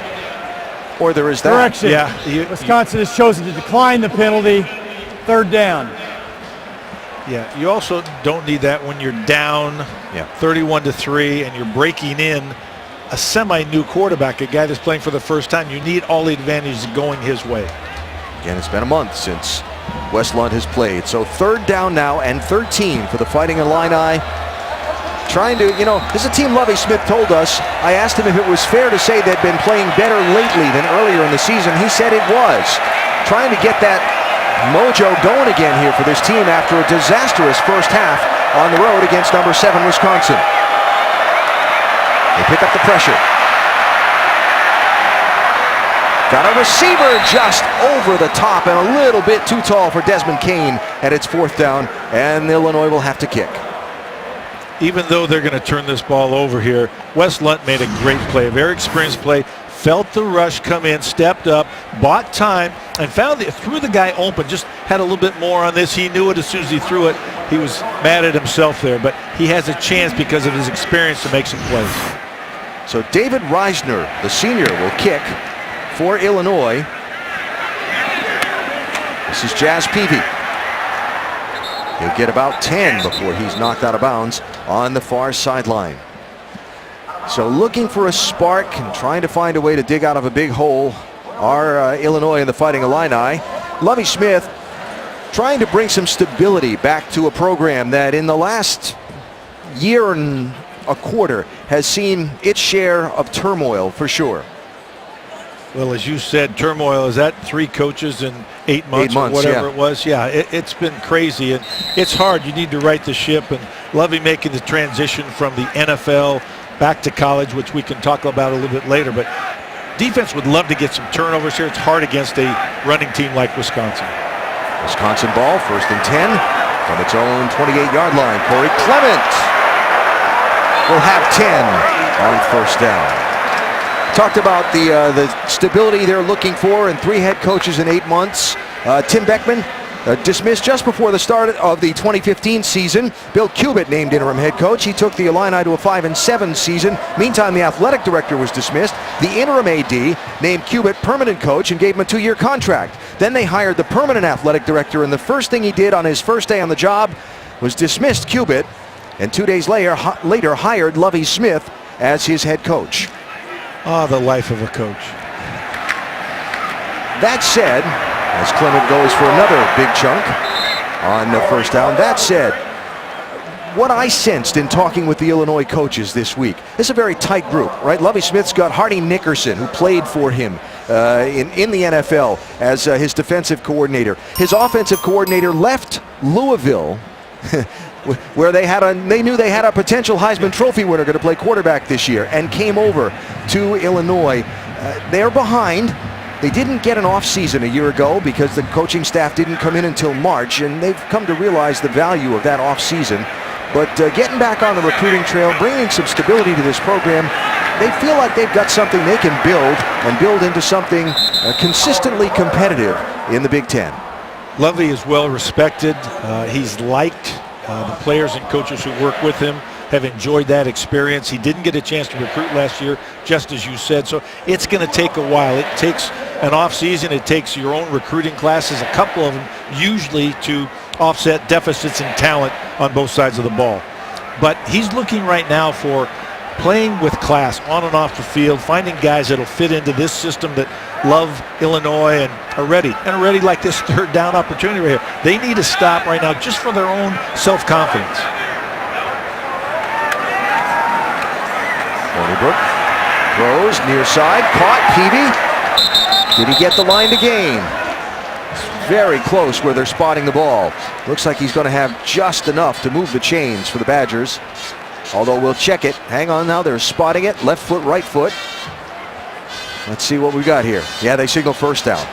Or there is that. Correction. Yeah, Wisconsin has chosen to decline the penalty. Third down. Yeah, you also don't need that when you're down 31-3 and you're breaking in a semi-new quarterback, a guy that's playing for the first time. You need all the advantages going his way. Again, it's been a month since West Lunt has played. So third down now and 13 for the Fighting Illini. Trying to, this is a team Lovie Smith told us. I asked him if it was fair to say they'd been playing better lately than earlier in the season. He said it was. Trying to get that mojo going again here for this team after a disastrous first half on the road against number 7 Wisconsin. They pick up the pressure. Got a receiver just over the top and a little bit too tall for Desmond Kane, and it's fourth down, and Illinois will have to kick. Even though they're going to turn this ball over here, West Lunt made a great play, a very experienced play, felt the rush come in, stepped up, bought time, and threw the guy open, just had a little bit more on this. He knew it as soon as he threw it. He was mad at himself there, but he has a chance because of his experience to make some plays. So David Reisner, the senior, will kick for Illinois. This is Jazz Peavy. He'll get about 10 before he's knocked out of bounds on the far sideline. So looking for a spark and trying to find a way to dig out of a big hole are Illinois and the Fighting Illini. Lovie Smith trying to bring some stability back to a program that in the last year and a quarter has seen its share of turmoil for sure. Well, as you said, turmoil. Is that 3 coaches in 8 months, or whatever it was? Yeah, it's been crazy, and it's hard. You need to right the ship, and Lovie making the transition from the NFL back to college, which we can talk about a little bit later. But defense would love to get some turnovers here. It's hard against a running team like Wisconsin. Wisconsin ball, first and 10 from its own 28-yard line. Corey Clement will have 10 on first down. Talked about the stability they're looking for and 3 head coaches in 8 months. Tim Beckman dismissed just before the start of the 2015 season. Bill Cubitt named interim head coach. He took the Illini to a 5-7 season. Meantime, the athletic director was dismissed. The interim AD named Cubitt permanent coach and gave him a 2-year contract. Then they hired the permanent athletic director, and the first thing he did on his first day on the job was dismissed Cubitt, and 2 days later hired Lovie Smith as his head coach. Oh, the life of a coach. That said, as Clement goes for another big chunk on the first down, that said, what I sensed in talking with the Illinois coaches this week, it's a very tight group, right? Lovie Smith's got Hardy Nickerson, who played for him in the NFL as his defensive coordinator. His offensive coordinator left Louisville where they knew they had a potential Heisman Trophy winner going to play quarterback this year, and came over to Illinois. They're behind. They didn't get an off season a year ago because the coaching staff didn't come in until March, and they've come to realize the value of that off season. But getting back on the recruiting trail, bringing some stability to this program, they feel like they've got something they can build into something consistently competitive in the Big Ten. Lovely is well respected. He's liked. The players and coaches who work with him have enjoyed that experience. He didn't get a chance to recruit last year, just as you said, so it's going to take a while. It takes an off season. It takes your own recruiting classes, a couple of them usually, to offset deficits in talent on both sides of the ball. But he's looking right now for playing with class on and off the field, finding guys that'll fit into this system that love Illinois and are ready like this third down opportunity right here. They need to stop right now just for their own self-confidence. Hornibrook throws near side, caught. Peavy. Did he get the line to gain? It's very close where they're spotting the ball. Looks like he's going to have just enough to move the chains for the Badgers. Although we'll check it. Hang on now, they're spotting it. Left foot, right foot. Let's see what we got here. Yeah, they signal first down.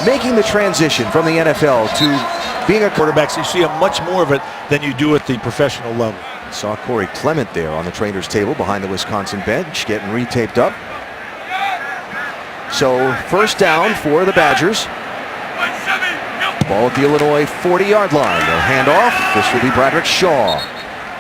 Making the transition from the NFL to being a quarterback, so you see much more of it than you do at the professional level. Saw Corey Clement there on the trainer's table behind the Wisconsin bench, getting retaped up. So first down for the Badgers. Ball at the Illinois 40-yard line. They'll hand off. This will be Bradrick Shaw.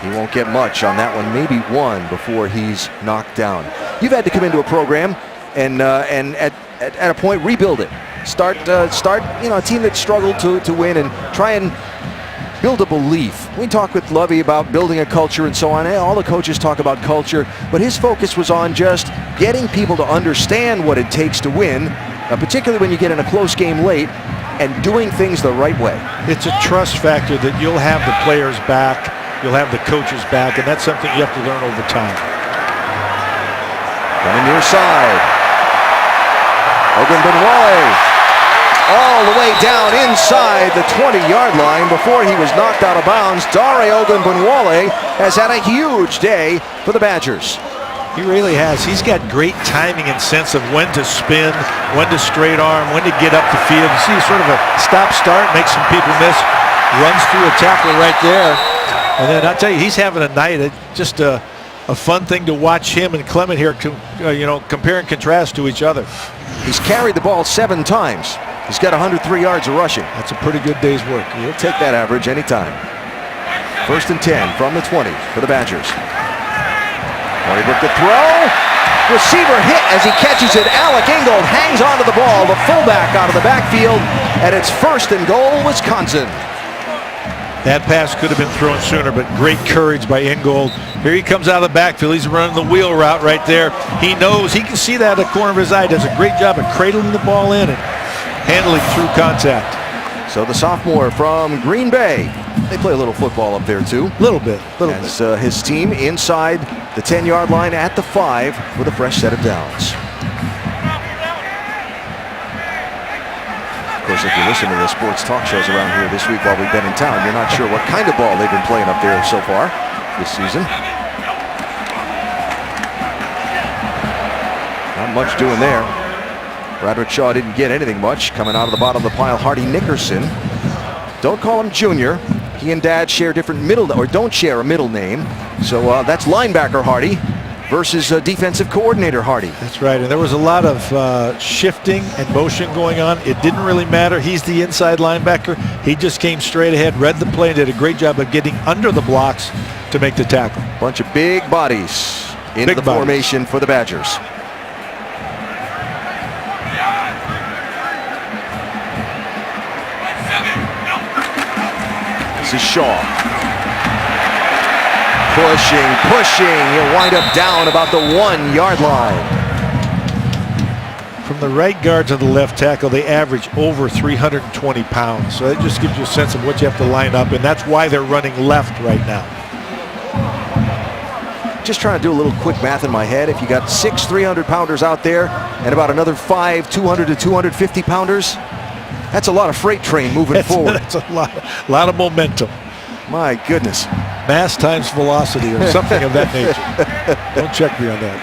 He won't get much on that one, maybe one before he's knocked down. You've had to come into a program and at a point rebuild it. Start a team that struggled to win and try and build a belief. We talk with Lovey about building a culture and so on. All the coaches talk about culture, but his focus was on just getting people to understand what it takes to win, particularly when you get in a close game late, and doing things the right way. It's a trust factor that you'll have the players back, you'll have the coaches back, and that's something you have to learn over time. Coming near side. Ogunbowale all the way down inside the 20-yard line before he was knocked out of bounds. Dare Ogunbowale has had a huge day for the Badgers. He really has. He's got great timing and sense of when to spin, when to straight arm, when to get up the field. You see sort of a stop-start, makes some people miss, runs through a tackle right there. And then I'll tell you, he's having a night. Just a fun thing to watch him and Clement here, compare and contrast to each other. He's carried the ball 7 times. He's got 103 yards of rushing. That's a pretty good day's work. He'll take that average anytime. 1st and 10 from the 20 for the Badgers. Hornibrook to throw. Receiver hit as he catches it. Alec Ingold hangs onto the ball. The fullback out of the backfield. And it's 1st and goal, Wisconsin. That pass could have been thrown sooner, but great courage by Ingold. Here he comes out of the backfield. He's running the wheel route right there. He knows, he can see that at the corner of his eye. Does a great job of cradling the ball in and handling through contact. So the sophomore from Green Bay. They play a little football up there too. Little bit. His team inside the 10-yard line at the 5 with a fresh set of downs. Of course, if you listen to the sports talk shows around here this week while we've been in town, you're not sure what kind of ball they've been playing up there so far this season. Not much doing there. Bradrick Shaw didn't get anything much. Coming out of the bottom of the pile, Hardy Nickerson. Don't call him Junior. He and Dad share different don't share a middle name. So that's linebacker Hardy versus defensive coordinator Hardy. That's right, and there was a lot of shifting and motion going on. It didn't really matter. He's the inside linebacker. He just came straight ahead, read the play, and did a great job of getting under the blocks to make the tackle. Bunch of big bodies into the formation for the Badgers. This is Shaw. Pushing. He'll wind up down about the 1-yard line. From the right guard to the left tackle, they average over 320 pounds. So that just gives you a sense of what you have to line up, and that's why they're running left right now. Just trying to do a little quick math in my head. If you got 6 300-pounders out there and about another 5 200 to 250 pounders, that's a lot of freight train moving forward. That's a lot of momentum. My goodness. Mass times velocity or something of that nature. Don't check me on that.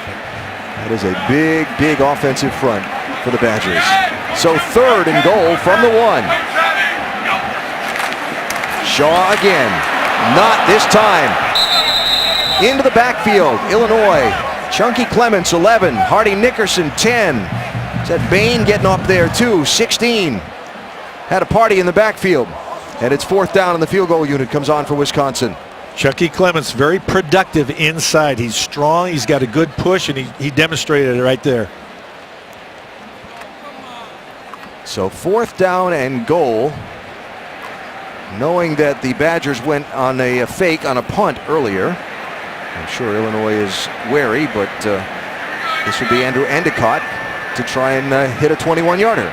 That is a big offensive front for the Badgers. So 3rd and goal from the 1. Shaw again. Not this time. Into the backfield, Illinois. Chunky Clements, 11. Hardy Nickerson, 10. Is that Bain getting up there too, 16. Had a party in the backfield. And it's 4th down, and the field goal unit comes on for Wisconsin. Chunky Clements, very productive inside. He's strong, he's got a good push, and he demonstrated it right there. So 4th down and goal. Knowing that the Badgers went on a fake on a punt earlier. I'm sure Illinois is wary, but this would be Andrew Endicott to try and hit a 21-yarder.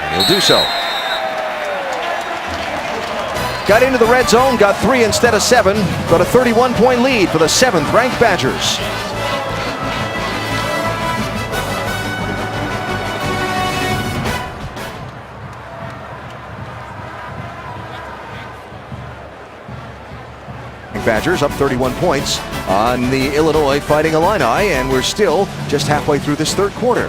And he'll do so. Got into the red zone, got 3 instead of 7, but a 31-point lead for the 7th-ranked Badgers. Badgers up 31 points on the Illinois Fighting Illini, and we're still just halfway through this 3rd quarter.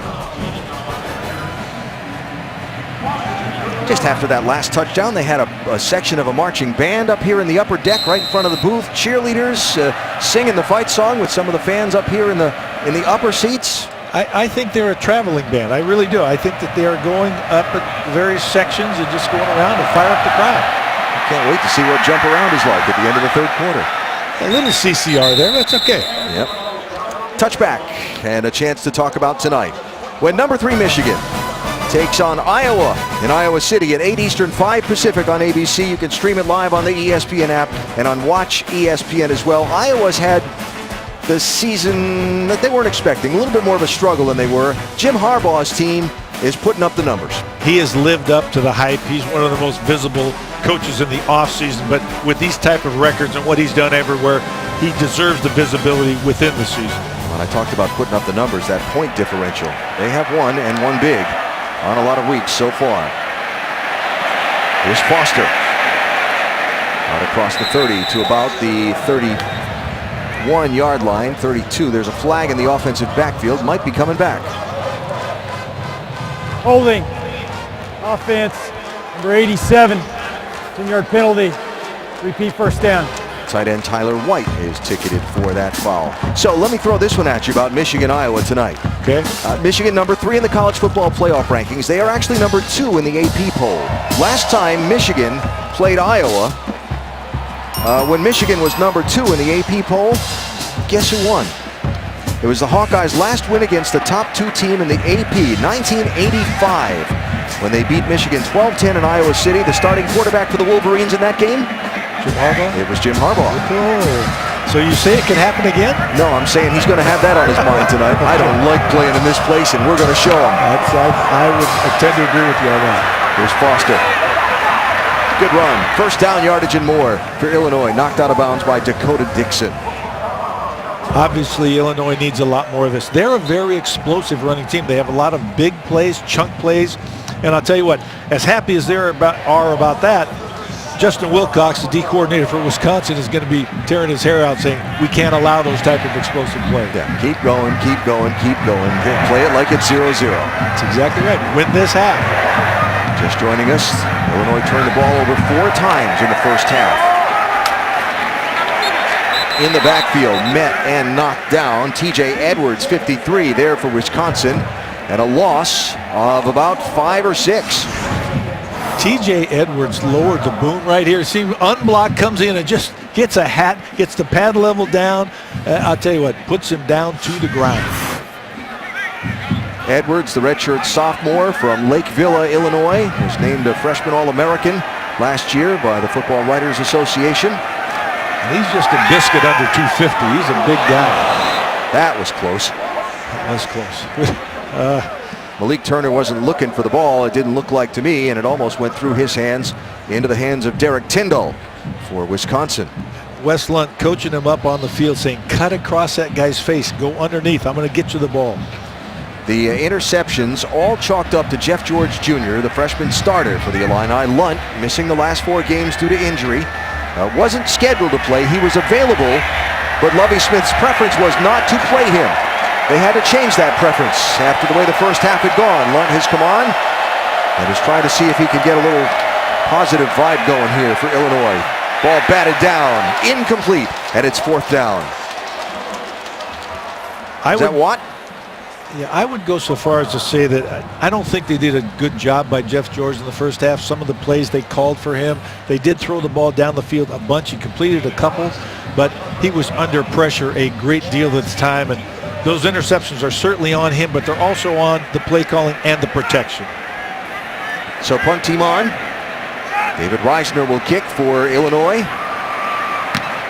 Just after that last touchdown, they had a section of a marching band up here in the upper deck right in front of the booth. Cheerleaders singing the fight song with some of the fans up here in the upper seats. I think they're a traveling band. I really do. I think that they are going up at various sections and just going around to fire up the crowd. Can't wait to see what jump around is like at the end of the 3rd quarter. A little CCR there, that's okay. Yep. Touchback and a chance to talk about tonight. When number 3 Michigan takes on Iowa in Iowa City at 8 Eastern, 5 Pacific on ABC. You can stream it live on the ESPN app and on Watch ESPN as well. Iowa's had the season that they weren't expecting, a little bit more of a struggle than they were. Jim Harbaugh's team is putting up the numbers. He has lived up to the hype. He's one of the most visible coaches in the offseason, but with these type of records and what he's done everywhere, he deserves the visibility within the season. When I talked about putting up the numbers, that point differential, they have won and won big on a lot of weeks so far. Here's Foster. Out across the 30 to about the 31-yard line, 32. There's a flag in the offensive backfield. Might be coming back. Holding. Offense. Number 87. 10-yard penalty. Repeat 1st down. Tight end Tyler White is ticketed for that foul. So let me throw this one at you about Michigan, Iowa tonight. Okay. Michigan number 3 in the college football playoff rankings. They are actually number 2 in the AP poll. Last time Michigan played Iowa, when Michigan was number 2 in the AP poll, guess who won? It was the Hawkeyes' last win against the top 2 team in the AP, 1985, when they beat Michigan 12-10 in Iowa City. The starting quarterback for the Wolverines in that game? Jim Harbaugh? It was Jim Harbaugh. So you say it can happen again? No, I'm saying he's going to have that on his mind tonight. I don't like playing in this place, and we're going to show him. I would tend to agree with you on that. Here's Foster. Good run. 1st down yardage and more for Illinois. Knocked out of bounds by Dakota Dixon. Obviously, Illinois needs a lot more of this. They're a very explosive running team. They have a lot of big plays, chunk plays. And I'll tell you what, as happy as they are about that, Justin Wilcox, the D coordinator for Wisconsin, is going to be tearing his hair out saying, we can't allow those type of explosive plays. Yeah, keep going, keep going, keep going. Play it like it's 0-0. That's exactly right. Win this half. Just joining us, Illinois turned the ball over 4 times in the 1st half. In the backfield, met and knocked down. TJ Edwards, 53 there for Wisconsin, and a loss of about 5 or 6. TJ Edwards lowered the boom right here. See, unblocked, comes in and just gets a hat, gets the pad level down. I'll tell you what, puts him down to the ground. Edwards, the redshirt sophomore from Lake Villa, Illinois, was named a freshman All-American last year by the Football Writers Association. And he's just a biscuit under 250. He's a big guy. That was close. That was close. Malik Turner wasn't looking for the ball. It didn't look like to me, and it almost went through his hands into the hands of Derek Tyndall for Wisconsin. Wes Lunt coaching him up on the field saying, cut across that guy's face. Go underneath. I'm going to get you the ball. The interceptions all chalked up to Jeff George Jr., the freshman starter for the Illini. Lunt missing the last 4 games due to injury. Wasn't scheduled to play. He was available, but Lovie Smith's preference was not to play him. They had to change that preference after the way the 1st half had gone. Lunt has come on and is trying to see if he can get a little Positive vibe going here for Illinois. Ball batted down, incomplete, and it's 4th down. Is that Watt? Yeah, I would go so far as to say that I don't think they did a good job by Jeff George in the first half. Some of the plays they called for him, they did throw the ball down the field a bunch. He completed a couple, but he was under pressure a great deal of the time, and those interceptions are certainly on him, but they're also on the play calling and the protection. So punt team on. David Reisner will kick for Illinois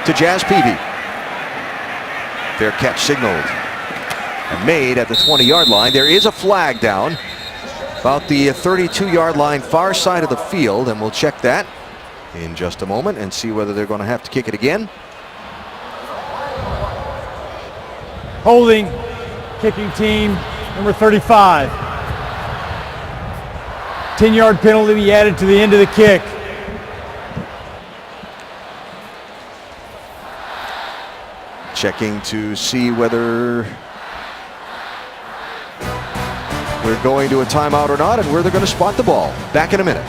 to Jazz Peavy. Fair catch signaled and made at the 20-yard line. There is a flag down about the 32-yard line, far side of the field, and we'll check that in just a moment and see whether they're going to have to kick it again. Holding, kicking team, number 35. 10-yard penalty to be added to the end of the kick. Checking to see whether we're going to a timeout or not, and where they're going to spot the ball. Back in a minute.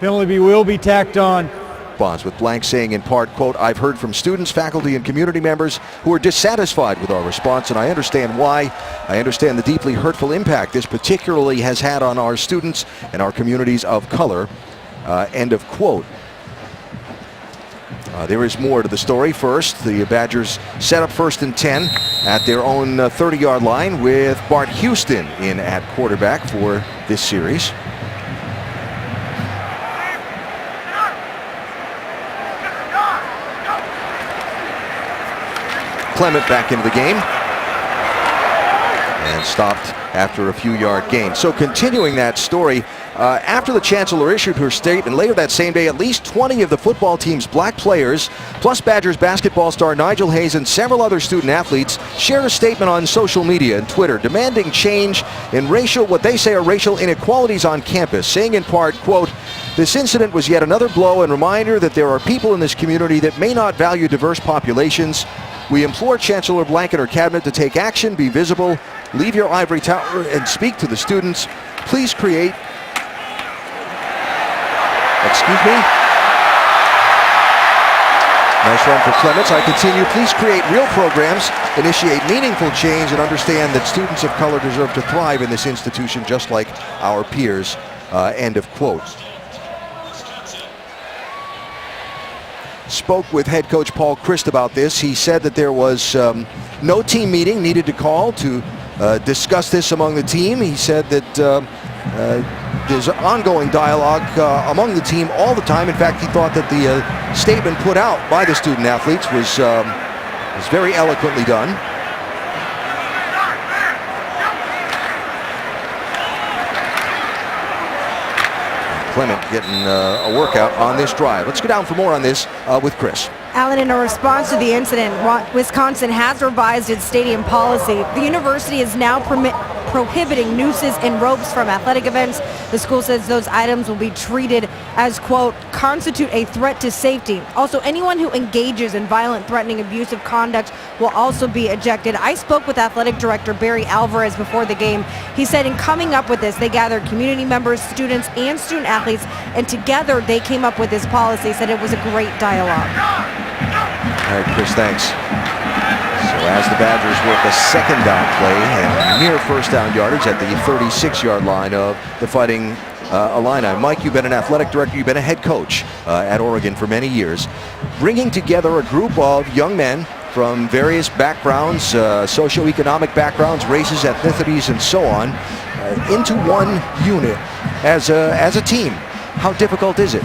Penalty will be tacked on. Bonds with blank saying in part, quote, "I've heard from students, faculty, and community members who are dissatisfied with our response, and I understand why. I understand the deeply hurtful impact this particularly has had on our students and our communities of color." End of quote. There is more to the story. First, the Badgers set up 1st and 10 at their own 30-yard line with Bart Houston in at quarterback for this series. Clement back into the game and stopped after a few-yard gain. So continuing that story, after the chancellor issued her statement later that same day, at least 20 of the football team's black players, plus Badgers basketball star Nigel Hayes and several other student athletes, shared a statement on social media and Twitter demanding change in what they say are racial inequalities on campus, saying in part, quote, "This incident was yet another blow and reminder that there are people in this community that may not value diverse populations. We implore Chancellor Blank and her cabinet to take action, be visible, leave your ivory tower, and speak to the students. Please create..." Excuse me? Nice run for Clements. I continue. "Please create real programs, initiate meaningful change, and understand that students of color deserve to thrive in this institution just like our peers." End of quote. Spoke with head coach Paul Chryst about this. He said that there was no team meeting needed to call to discuss this among the team. He said that there's ongoing dialogue among the team all the time. In fact, he thought that the statement put out by the student athletes was very eloquently done. Clement getting a workout on this drive. Let's go down for more on this with Chris. Alan, in a response to the incident, Wisconsin has revised its stadium policy. The university is now prohibiting nooses and ropes from athletic events. The school says those items will be treated as, quote, "constitute a threat to safety." Also, anyone who engages in violent, threatening, abusive conduct will also be ejected. I spoke with athletic director Barry Alvarez before the game. He said in coming up with this, they gathered community members, students, and student athletes, and together they came up with this policy. Said it was a great dialogue. All right, Chris, thanks. So as the Badgers work a 2nd down play and near 1st down yardage at the 36-yard line of the Fighting Illini. Mike, you've been an athletic director, you've been a head coach at Oregon for many years. Bringing together a group of young men from various backgrounds, socioeconomic backgrounds, races, ethnicities, and so on, into one unit as a team. How difficult is it?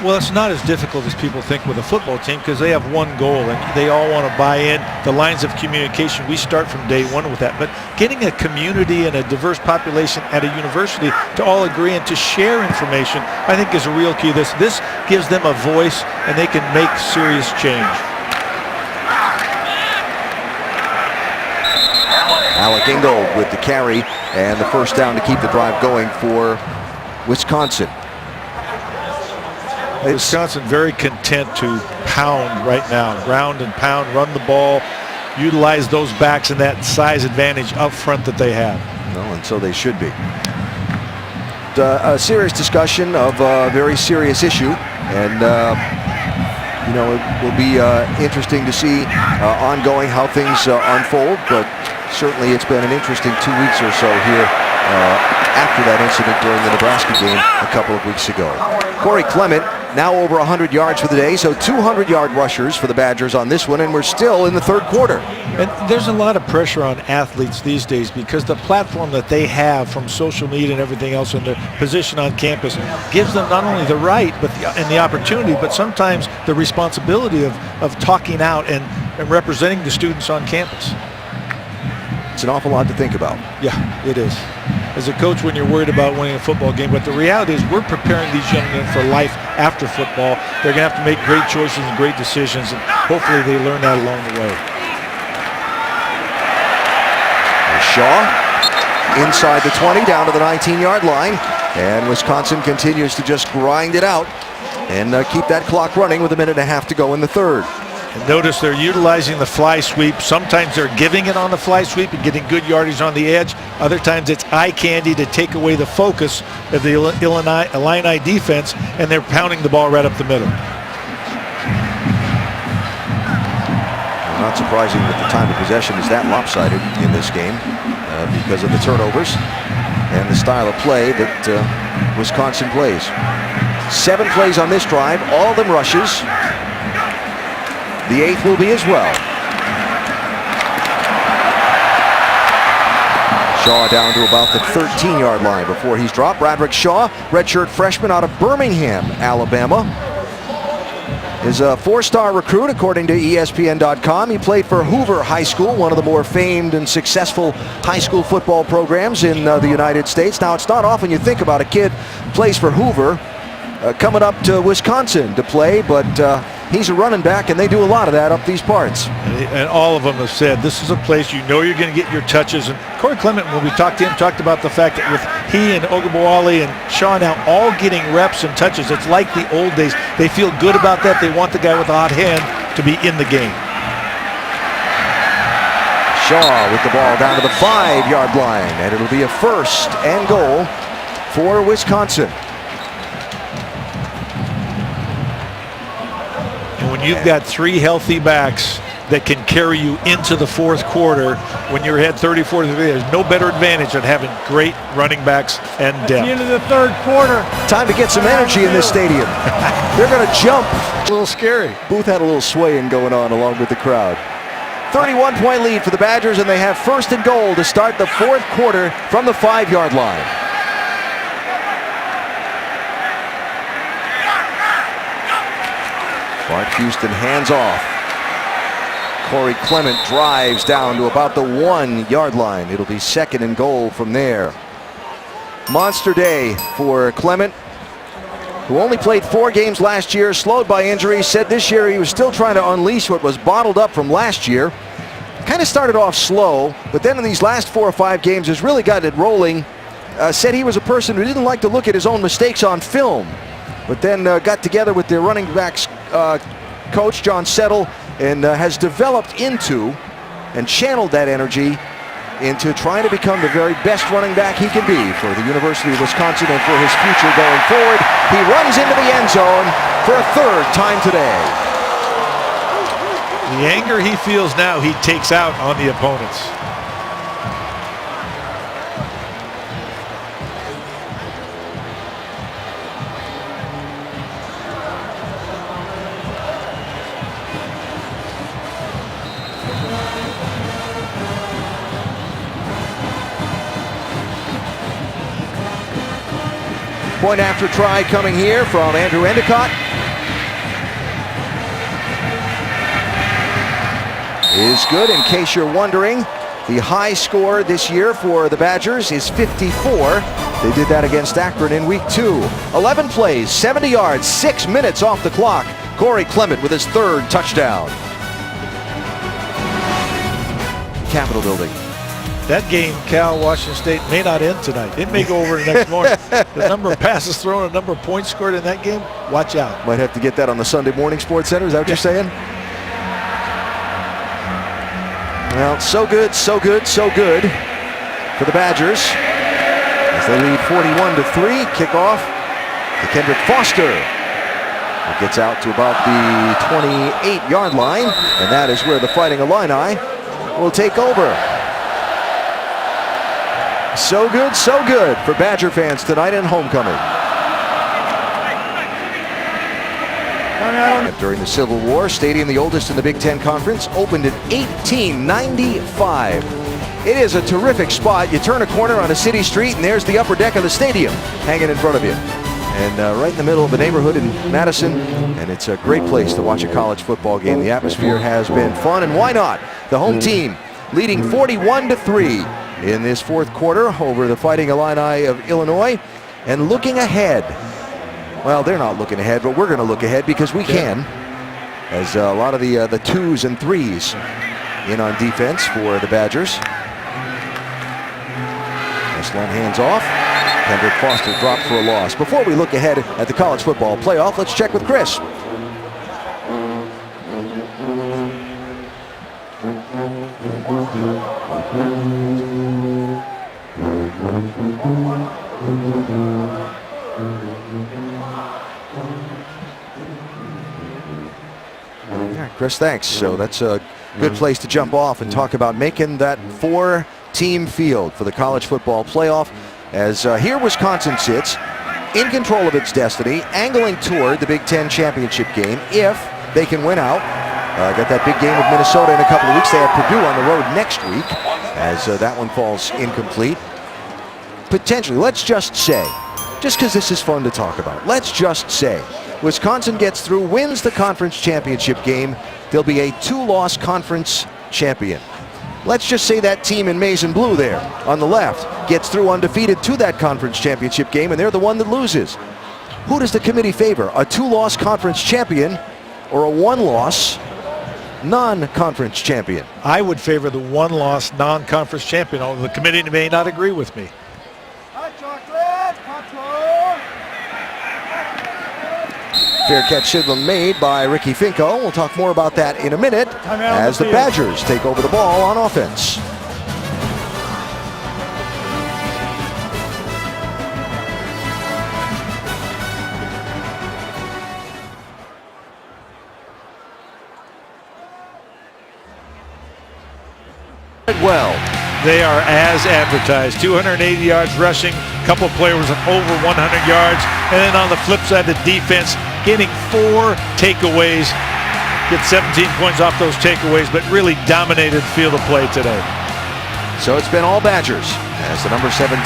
Well, it's not as difficult as people think with a football team because they have one goal and they all want to buy in. The lines of communication, we start from day one with that. But getting a community and a diverse population at a university to all agree and to share information, I think is a real key. This gives them a voice and they can make serious change. Alec Ingold with the carry and the 1st down to keep the drive going for Wisconsin. Wisconsin very content to pound right now, ground and pound, run the ball, utilize those backs and that size advantage up front that they have. No, and so they should be. A serious discussion of a very serious issue, and you know, it will be interesting to see ongoing how things unfold, but certainly it's been an interesting 2 weeks or so here after that incident during the Nebraska game a couple of weeks ago. Corey Clement now over 100 yards for the day, so 200-yard rushers for the Badgers on this one, and we're still in the third quarter. And there's a lot of pressure on athletes these days because the platform that they have from social media and everything else and their position on campus gives them not only the right and the opportunity, but sometimes the responsibility of talking out and representing the students on campus. It's an awful lot to think about. Yeah, it is. As a coach, when you're worried about winning a football game, but the reality is we're preparing these young men for life after football. They're going to have to make great choices and great decisions, and hopefully they learn that along the way. Shaw inside the 20 down to the 19-yard line, and Wisconsin continues to just grind it out and keep that clock running with a minute and a half to go in the third. And notice they're utilizing the fly sweep. Sometimes they're giving it on the fly sweep and getting good yardage on the edge. Other times it's eye candy to take away the focus of the Illini defense, and they're pounding the ball right up the middle. Not surprising that the time of possession is that lopsided in this game because of the turnovers and the style of play that Wisconsin plays. 7 plays on this drive, all of them rushes. The 8th will be as well. Shaw down to about the 13-yard line before he's dropped. Bradrick Shaw, redshirt freshman out of Birmingham, Alabama, is a 4-star recruit according to ESPN.com. He played for Hoover High School, one of the more famed and successful high school football programs in the United States. Now, it's not often you think about a kid who plays for Hoover coming up to Wisconsin to play, but he's a running back, and they do a lot of that up these parts. And all of them have said this is a place you know you're going to get your touches. And Corey Clement, when we talked to him, talked about the fact that with he and Ogunbowale and Shaw now all getting reps and touches, it's like the old days. They feel good about that. They want the guy with the hot hand to be in the game. Shaw with the ball down to the 5-yard line, and it'll be a 1st and goal for Wisconsin. When you've got 3 healthy backs that can carry you into the 4th quarter, when you're ahead 34-3, there's no better advantage than having great running backs and depth. At the end of the third quarter. Time to get some energy in this stadium. They're going to jump. A little scary. Booth had a little swaying going on along with the crowd. 31-point lead for the Badgers, and they have 1st and goal to start the 4th quarter from the 5-yard line. Clark Houston hands off. Corey Clement drives down to about the 1-yard line. It'll be 2nd and goal from there. Monster day for Clement, who only played 4 games last year, slowed by injury. Said this year he was still trying to unleash what was bottled up from last year. Kind of started off slow, but then in these last 4 or 5 games has really got it rolling. Said he was a person who didn't like to look at his own mistakes on film, but then got together with their running backs coach, John Settle, and has developed into and channeled that energy into trying to become the very best running back he can be for the University of Wisconsin and for his future going forward. He runs into the end zone for a 3rd time today. The anger he feels now, he takes out on the opponents. Point after try coming here from Andrew Endicott. Is good. In case you're wondering, the high score this year for the Badgers is 54. They did that against Akron in week 2. 11 plays, 70 yards, 6 minutes off the clock. Corey Clement with his 3rd touchdown. Capitol Building. That game, Cal, Washington State, may not end tonight. It may go over the next morning. The number of passes thrown, the number of points scored in that game, watch out. Might have to get that on the Sunday morning Sports Center. Is that what you're saying? Well, so good, so good, so good for the Badgers as they lead 41-3. Kickoff to Kendrick Foster. It gets out to about the 28-yard line, and that is where the Fighting Illini will take over. So good for Badger fans tonight in homecoming. During the Civil War, stadium, the oldest in the Big Ten Conference, opened in 1895. It is a terrific spot. You turn a corner on a city street and there's the upper deck of the stadium hanging in front of you. And right in the middle of the neighborhood in Madison, and it's a great place to watch a college football game. The atmosphere has been fun, and why not? The home team leading 41-3 in this fourth quarter over the Fighting Illini of Illinois. And looking ahead, well, they're not looking ahead, but we're going to look ahead because we can, as a lot of the 2s and 3s in on defense for the Badgers. Nice long hands off. Kendrick Foster dropped for a loss. Before we look ahead at the college football playoff, let's check with Chris. Yeah, Chris, thanks. So that's a good place to jump off and talk about making that 4-team field for the college football playoff. As here Wisconsin sits in control of its destiny, angling toward the Big Ten championship game if they can win out. Got that big game with Minnesota in a couple of weeks. They have Purdue on the road next week, as that one falls incomplete. Potentially, let's just say, just because this is fun to talk about, let's just say Wisconsin gets through, wins the conference championship game. They'll be a 2-loss conference champion. Let's just say that team in maize and blue there on the left gets through undefeated to that conference championship game, and they're the one that loses. Who does the committee favor? A 2-loss conference champion or a 1-loss non-conference champion? I would favor the 1-loss non-conference champion, although the committee may not agree with me. Fair catch signal made by Ricky Finko. We'll talk more about that in a minute as the Badgers take over the ball on offense. Well, they are as advertised. 280 yards rushing, a couple of players with over 100 yards, and then on the flip side, the defense getting 4 takeaways, get 17 points off those takeaways, but really dominated field of play today. So it's been all Badgers as the number 17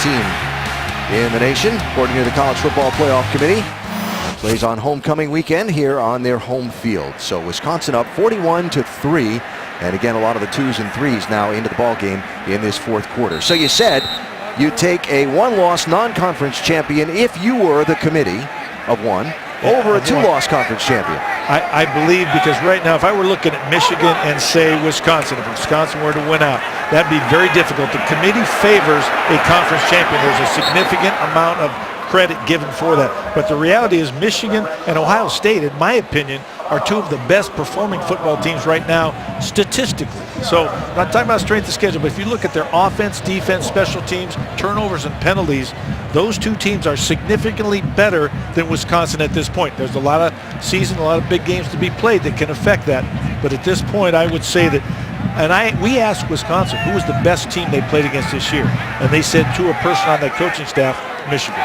in the nation, according to the College Football Playoff Committee. Plays on homecoming weekend here on their home field. So Wisconsin up 41-3. And again, a lot of the 2s and 3s now into the ball game in this fourth quarter. So you said you'd take a 1-loss non-conference champion if you were the committee of one over a 2-loss conference champion. I believe, because right now, if I were looking at Michigan and say Wisconsin, if Wisconsin were to win out, that'd be very difficult. The committee favors a conference champion. There's a significant amount of credit given for that. But the reality is Michigan and Ohio State, in my opinion, are 2 of the best performing football teams right now statistically. So I'm not talking about strength of schedule, but if you look at their offense, defense, special teams, turnovers, and penalties, those 2 teams are significantly better than Wisconsin at this point. There's a lot of season, a lot of big games to be played that can affect that. But at this point, I would say that, and we asked Wisconsin who was the best team they played against this year, and they said to a person on their coaching staff, Michigan.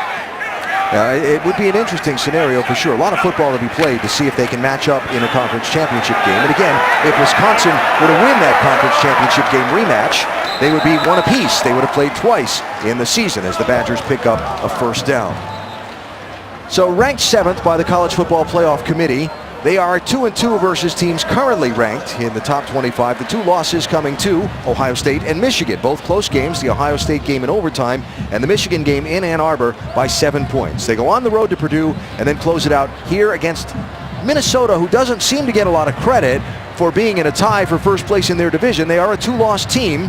It would be an interesting scenario for sure. A lot of football to be played to see if they can match up in a conference championship game. And again, if Wisconsin were to win that conference championship game rematch, they would be 1 apiece. They would have played twice in the season as the Badgers pick up a first down. So ranked 7th by the College Football Playoff Committee. They are 2-2 versus teams currently ranked in the top 25. The 2 losses coming to Ohio State and Michigan. Both close games, the Ohio State game in overtime and the Michigan game in Ann Arbor by 7 points. They go on the road to Purdue and then close it out here against Minnesota, who doesn't seem to get a lot of credit for being in a tie for first place in their division. They are a 2-loss team,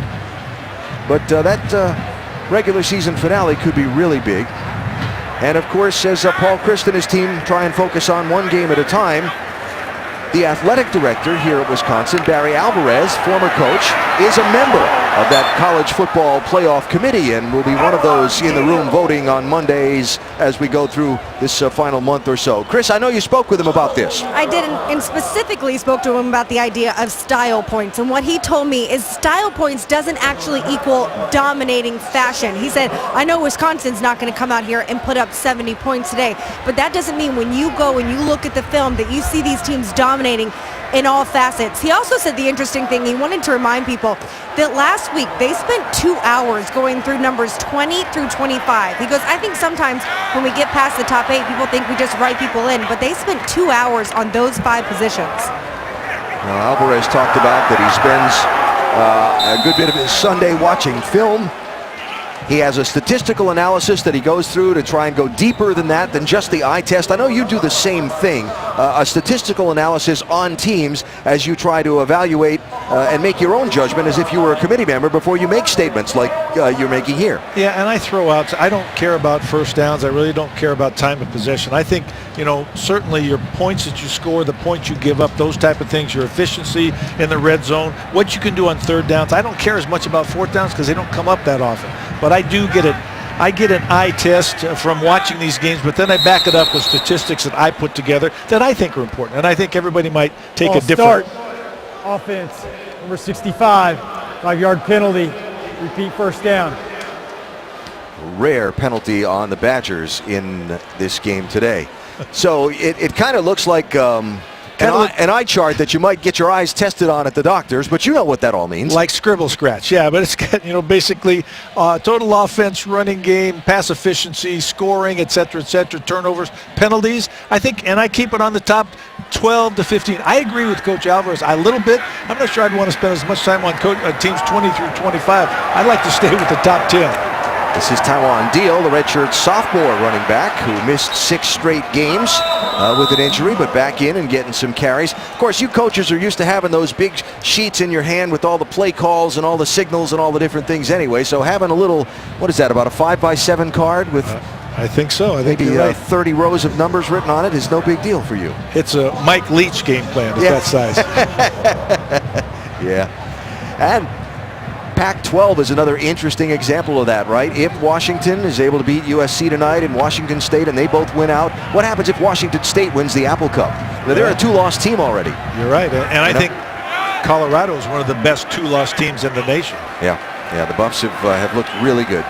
but that regular season finale could be really big. And of course, as Paul Christ and his team try and focus on one game at a time, the athletic director here at Wisconsin, Barry Alvarez, former coach, is a member of that college football playoff committee and will be one of those in the room voting on Mondays as we go through this final month or so. Chris, I know you spoke with him about this. I did, and specifically spoke to him about the idea of style points. And what he told me is style points doesn't actually equal dominating fashion. He said, I know Wisconsin's not going to come out here and put up 70 points today, but that doesn't mean when you go and you look at the film that you see these teams dominating in all facets. He also said the interesting thing, he wanted to remind people that last week they spent 2 hours going through numbers 20 through 25. He goes, I think sometimes when we get past the top 8, people think we just write people in, but they spent 2 hours on those 5 positions. Now, Alvarez talked about that he spends a good bit of his Sunday watching film. He has a statistical analysis that he goes through to try and go deeper than that, than just the eye test. I know you do the same thing, a statistical analysis on teams as you try to evaluate and make your own judgment as if you were a committee member before you make statements like you're making here. Yeah, and I throw out, I don't care about first downs. I really don't care about time of possession. I think, certainly your points that you score, the points you give up, those type of things, your efficiency in the red zone, what you can do on third downs. I don't care as much about fourth downs because they don't come up that often. But I do get it. I get an eye test from watching these games, but then I back it up with statistics that I put together that I think are important. And I think everybody might take a different... Offense, number 65, 5-yard penalty, repeat first down. Rare penalty on the Badgers in this game today. So it kind of looks like an eye chart that you might get your eyes tested on at the doctors, but you know what that all means. Like scribble scratch, yeah, but it's basically total offense, running game, pass efficiency, scoring, et cetera, turnovers, penalties. I think, and I keep it on the top 12 to 15. I agree with Coach Alvarez a little bit. I'm not sure I'd want to spend as much time on teams 20 through 25. I'd like to stay with the top 10. This is Tywon Deal, the redshirt sophomore running back who missed 6 straight games with an injury, but back in and getting some carries. Of course, you coaches are used to having those big sheets in your hand with all the play calls and all the signals and all the different things anyway. So having a little, what is that, about a 5x7 card with I think so. I think maybe you're right. 30 rows of numbers written on it is no big deal for you. It's a Mike Leach game plan at that size. Yeah. And Pac-12 is another interesting example of that, right? If Washington is able to beat USC tonight and Washington State and they both win out, what happens if Washington State wins the Apple Cup? Now, they're a 2-loss team already. You're right, and I think Colorado is one of the best 2-loss teams in the nation. Yeah, the Buffs have looked really good.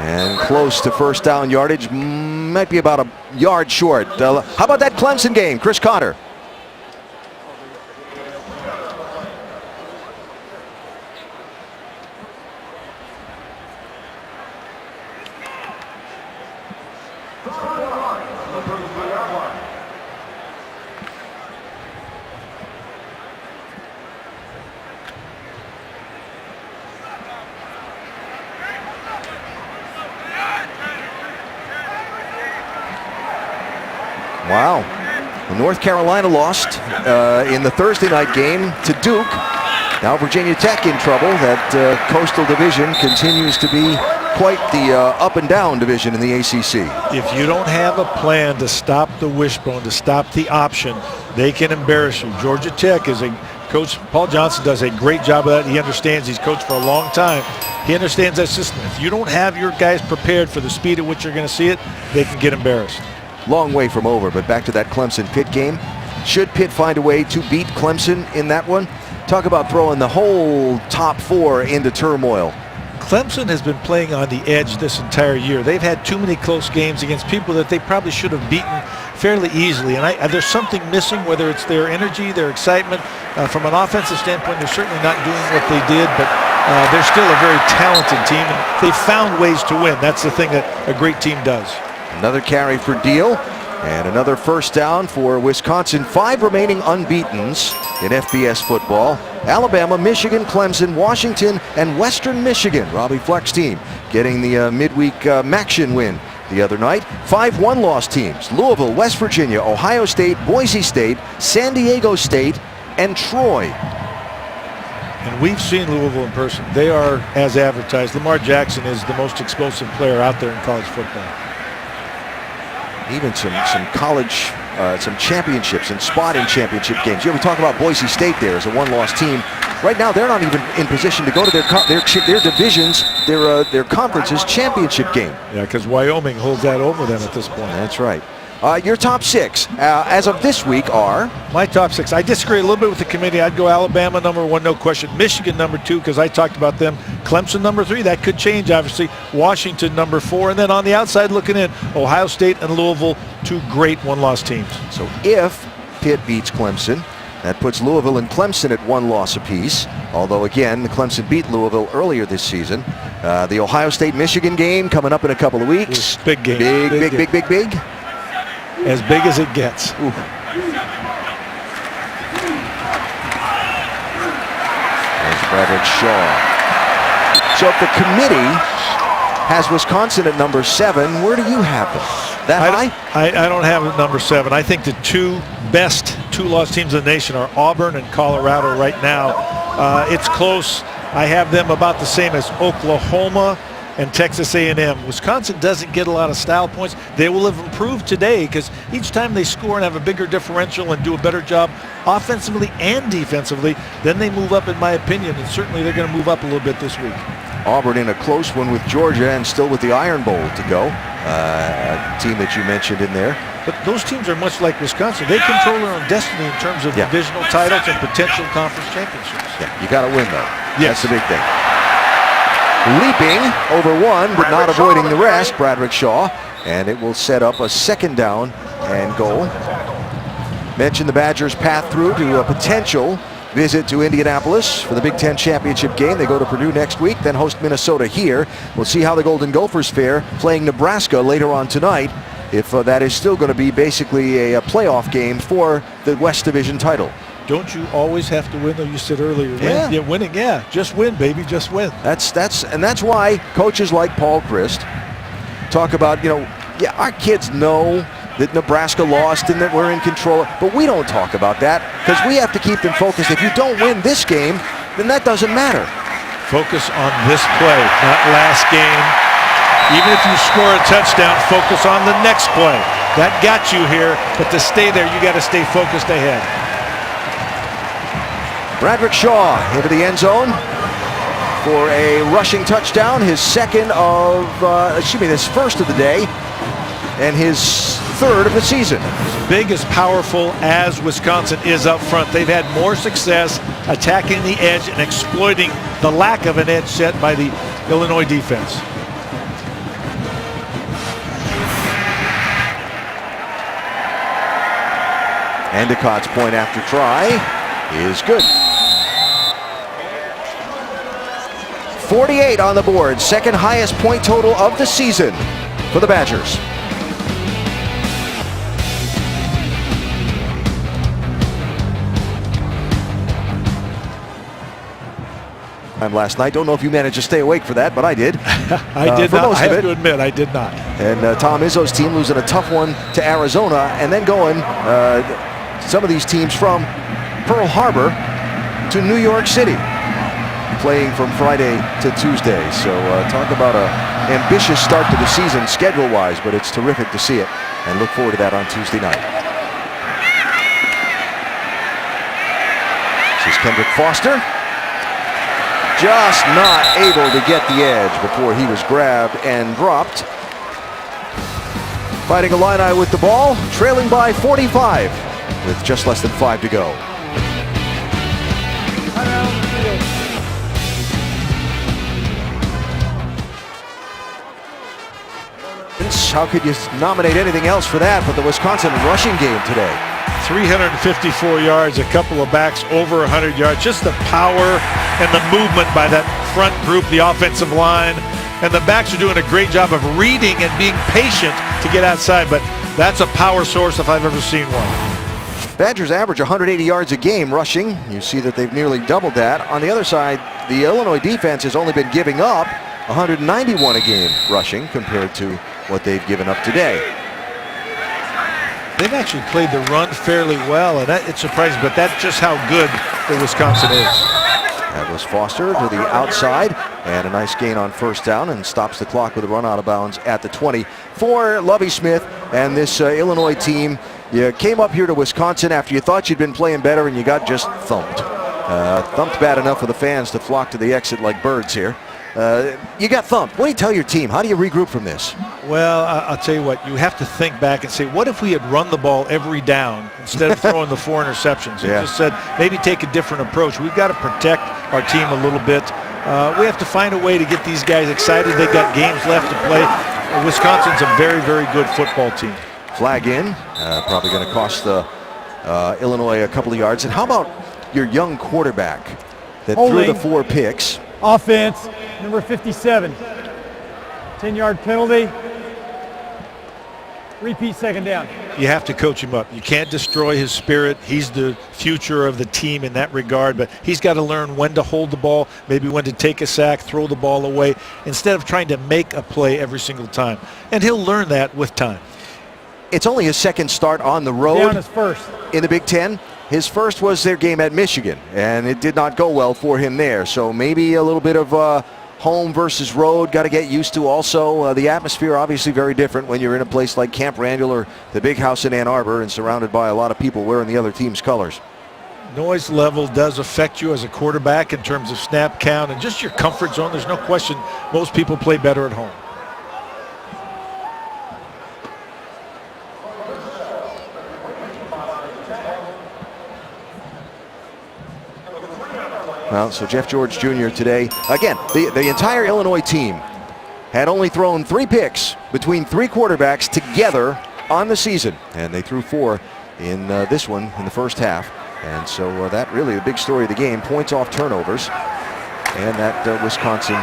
And close to first down yardage, might be about a yard short. How about that Clemson game, Chris Cotter? Wow. Well, North Carolina lost in the Thursday night game to Duke. Now Virginia Tech in trouble. That Coastal Division continues to be quite the up and down division in the ACC. If you don't have a plan to stop the wishbone, to stop the option, they can embarrass you. Georgia Tech is Coach Paul Johnson does a great job of that. He understands. He's coached for a long time. He understands that system. If you don't have your guys prepared for the speed at which you're going to see it, they can get embarrassed. Long way from over, but back to that Clemson-Pitt game. Should Pitt find a way to beat Clemson in that one? Talk about throwing the whole top 4 into turmoil. Clemson has been playing on the edge this entire year. They've had too many close games against people that they probably should have beaten fairly easily. And there's something missing, whether it's their energy, their excitement. From an offensive standpoint, they're certainly not doing what they did, but they're still a very talented team. And they've found ways to win. That's the thing that a great team does. Another carry for Deal and another first down for Wisconsin. 5 remaining unbeatens in FBS football. Alabama, Michigan, Clemson, Washington, and Western Michigan. Robbie Fleck's team getting the midweek Maction win the other night. 5 one-loss teams: Louisville, West Virginia, Ohio State, Boise State, San Diego State, and Troy. And we've seen Louisville in person. They are, as advertised, Lamar Jackson is the most explosive player out there in college football. Even some college some championships and spot in championship games. We talk about Boise State there as a one-loss team. Right now, they're not even in position to go to their divisions, their conference's championship game. Yeah, because Wyoming holds that over them at this point. That's right. Your top 6 as of this week are? My top 6. I disagree a little bit with the committee. I'd go Alabama number 1, no question. Michigan number 2, because I talked about them. Clemson number 3. That could change, obviously. Washington number 4. And then on the outside looking in, Ohio State and Louisville, 2 great one-loss teams. So if Pitt beats Clemson, that puts Louisville and Clemson at 1 loss apiece. Although, again, Clemson beat Louisville earlier this season. The Ohio State-Michigan game coming up in a couple of weeks. Big game. Big. As big as it gets. Ooh. There's Bradrick Shaw. So if the committee has Wisconsin at number 7, where do you have them? That high? I don't have it number 7. I think the 2 best 2-loss teams in the nation are Auburn and Colorado right now. It's close. I have them about the same as Oklahoma and Texas A&M. Wisconsin doesn't get a lot of style points. They will have improved today because each time they score and have a bigger differential and do a better job offensively and defensively, then they move up, in my opinion, and certainly they're going to move up a little bit this week. Auburn in a close one with Georgia and still with the Iron Bowl to go. A team that you mentioned in there. But those teams are much like Wisconsin. They control their own destiny in terms of divisional titles and potential conference championships. Yeah, you got to win though. Yes. That's the big thing. Leaping over one, but not avoiding the rest, Bradrick Shaw, and it will set up a 2nd down and goal. Mentioned the Badgers' path through to a potential visit to Indianapolis for the Big Ten championship game. They go to Purdue next week, then host Minnesota here. We'll see how the Golden Gophers fare playing Nebraska later on tonight, if that is still going to be basically a playoff game for the West Division title. Don't you always have to win, though? You said earlier. Yeah. Winning, just win, baby, just win. That's why coaches like Paul Chryst talk about, our kids know that Nebraska lost and that we're in control, but we don't talk about that because we have to keep them focused. If you don't win this game, then that doesn't matter. Focus on this play, not last game. Even if you score a touchdown, focus on the next play. That got you here, but to stay there, you got to stay focused ahead. Bradrick Shaw into the end zone for a rushing touchdown, his first of the day, and his 3rd of the season. As big, as powerful as Wisconsin is up front, they've had more success attacking the edge and exploiting the lack of an edge set by the Illinois defense. Endicott's point after try is good. 48 on the board, 2nd highest point total of the season for the Badgers. Last night, don't know if you managed to stay awake for that, but I did. I did not. I have to admit, I did not. And Tom Izzo's team losing a tough one to Arizona, and then going some of these teams from Pearl Harbor to New York City, playing from Friday to Tuesday. So talk about an ambitious start to the season schedule-wise, but it's terrific to see it, and look forward to that on Tuesday night. This is Kendrick Foster. Just not able to get the edge before he was grabbed and dropped. Fighting Illini with the ball, trailing by 45 with just less than 5 to go. How could you nominate anything else for that but the Wisconsin rushing game today? 354 yards, a couple of backs over 100 yards. Just the power and the movement by that front group, the offensive line. And the backs are doing a great job of reading and being patient to get outside. But that's a power source if I've ever seen one. Badgers average 180 yards a game rushing. You see that they've nearly doubled that. On the other side, the Illinois defense has only been giving up 191 a game rushing compared to what they've given up today. They've actually played the run fairly well, and it's surprising, but that's just how good the Wisconsin is. That was Foster to the outside, and a nice gain on 1st down, and stops the clock with a run out of bounds at the 20 for Lovie Smith and this Illinois team. You came up here to Wisconsin after you thought you'd been playing better and you got just thumped. Thumped bad enough for the fans to flock to the exit like birds here. You got thumped. What do you tell your team? How do you regroup from this? Well, I'll tell you what, you have to think back and say, what if we had run the ball every down instead of throwing the 4 interceptions? And just said, maybe take a different approach. We've got to protect our team a little bit. We have to find a way to get these guys excited. They've got games left to play. Wisconsin's a very, very good football team. Flag in, probably going to cost the Illinois a couple of yards. And how about your young quarterback that threw the 4 picks? Offense, number 57. 10-yard penalty. Repeat second down. You have to coach him up. You can't destroy his spirit. He's the future of the team in that regard, but he's got to learn when to hold the ball, maybe when to take a sack, throw the ball away, instead of trying to make a play every single time. And he'll learn that with time. It's only his second start on the road. Down his first. In the Big Ten. His first was their game at Michigan, and it did not go well for him there. So maybe a little bit of home versus road, got to get used to also. The atmosphere obviously very different when you're in a place like Camp Randall or the Big House in Ann Arbor and surrounded by a lot of people wearing the other team's colors. Noise level does affect you as a quarterback in terms of snap count and just your comfort zone. There's no question most people play better at home. Well, so Jeff George Jr. today, again, the entire Illinois team had only thrown 3 picks between 3 quarterbacks together on the season, and they threw 4 in this one in the first half. And so that really the big story of the game, points off turnovers, and that Wisconsin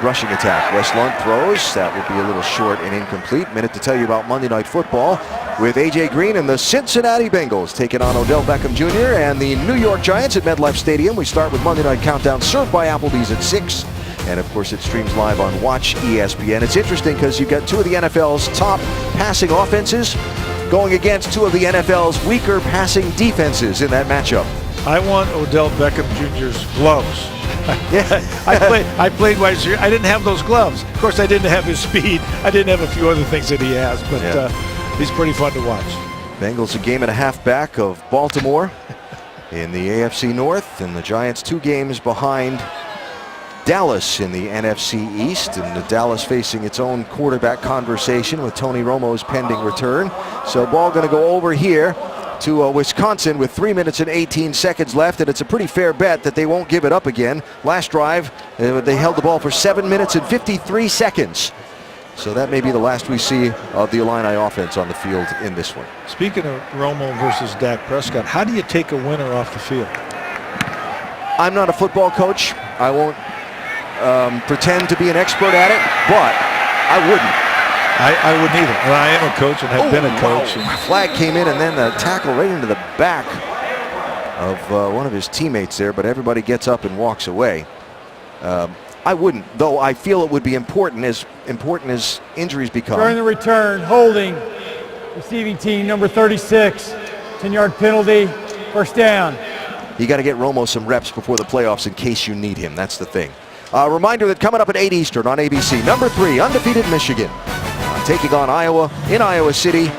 rushing attack. Wes Lunt throws. That would be a little short and incomplete. Minute to tell you about Monday Night Football with A.J. Green and the Cincinnati Bengals taking on Odell Beckham Jr. and the New York Giants at MetLife Stadium. We start with Monday Night Countdown, served by Applebee's at 6. And, of course, it streams live on Watch ESPN. It's interesting because you've got 2 of the NFL's top passing offenses going against 2 of the NFL's weaker passing defenses in that matchup. I want Odell Beckham Jr.'s gloves. I played wide receiver. I didn't have those gloves. Of course, I didn't have his speed. I didn't have a few other things that he has, but he's pretty fun to watch. Bengals a game and a half back of Baltimore in the AFC North, and the Giants 2 games behind Dallas in the NFC East, and the Dallas facing its own quarterback conversation with Tony Romo's pending return. So ball going to go over here to Wisconsin with 3 minutes and 18 seconds left, and it's a pretty fair bet that they won't give it up again. Last drive, they held the ball for 7 minutes and 53 seconds. So that may be the last we see of the Illini offense on the field in this one. Speaking of Romo versus Dak Prescott, how do you take a winner off the field? I'm not a football coach. I won't pretend to be an expert at it, but I wouldn't. I wouldn't either. Well, I am a coach and have been a coach. Wow. Flag came in, and then the tackle right into the back of one of his teammates there, but everybody gets up and walks away. I wouldn't, though I feel it would be important as injuries become. During the return, holding, receiving team number 36, 10-yard penalty, first down. You got to get Romo some reps before the playoffs in case you need him. That's the thing. Reminder that coming up at 8 Eastern on ABC, number 3, undefeated Michigan, taking on Iowa in Iowa City.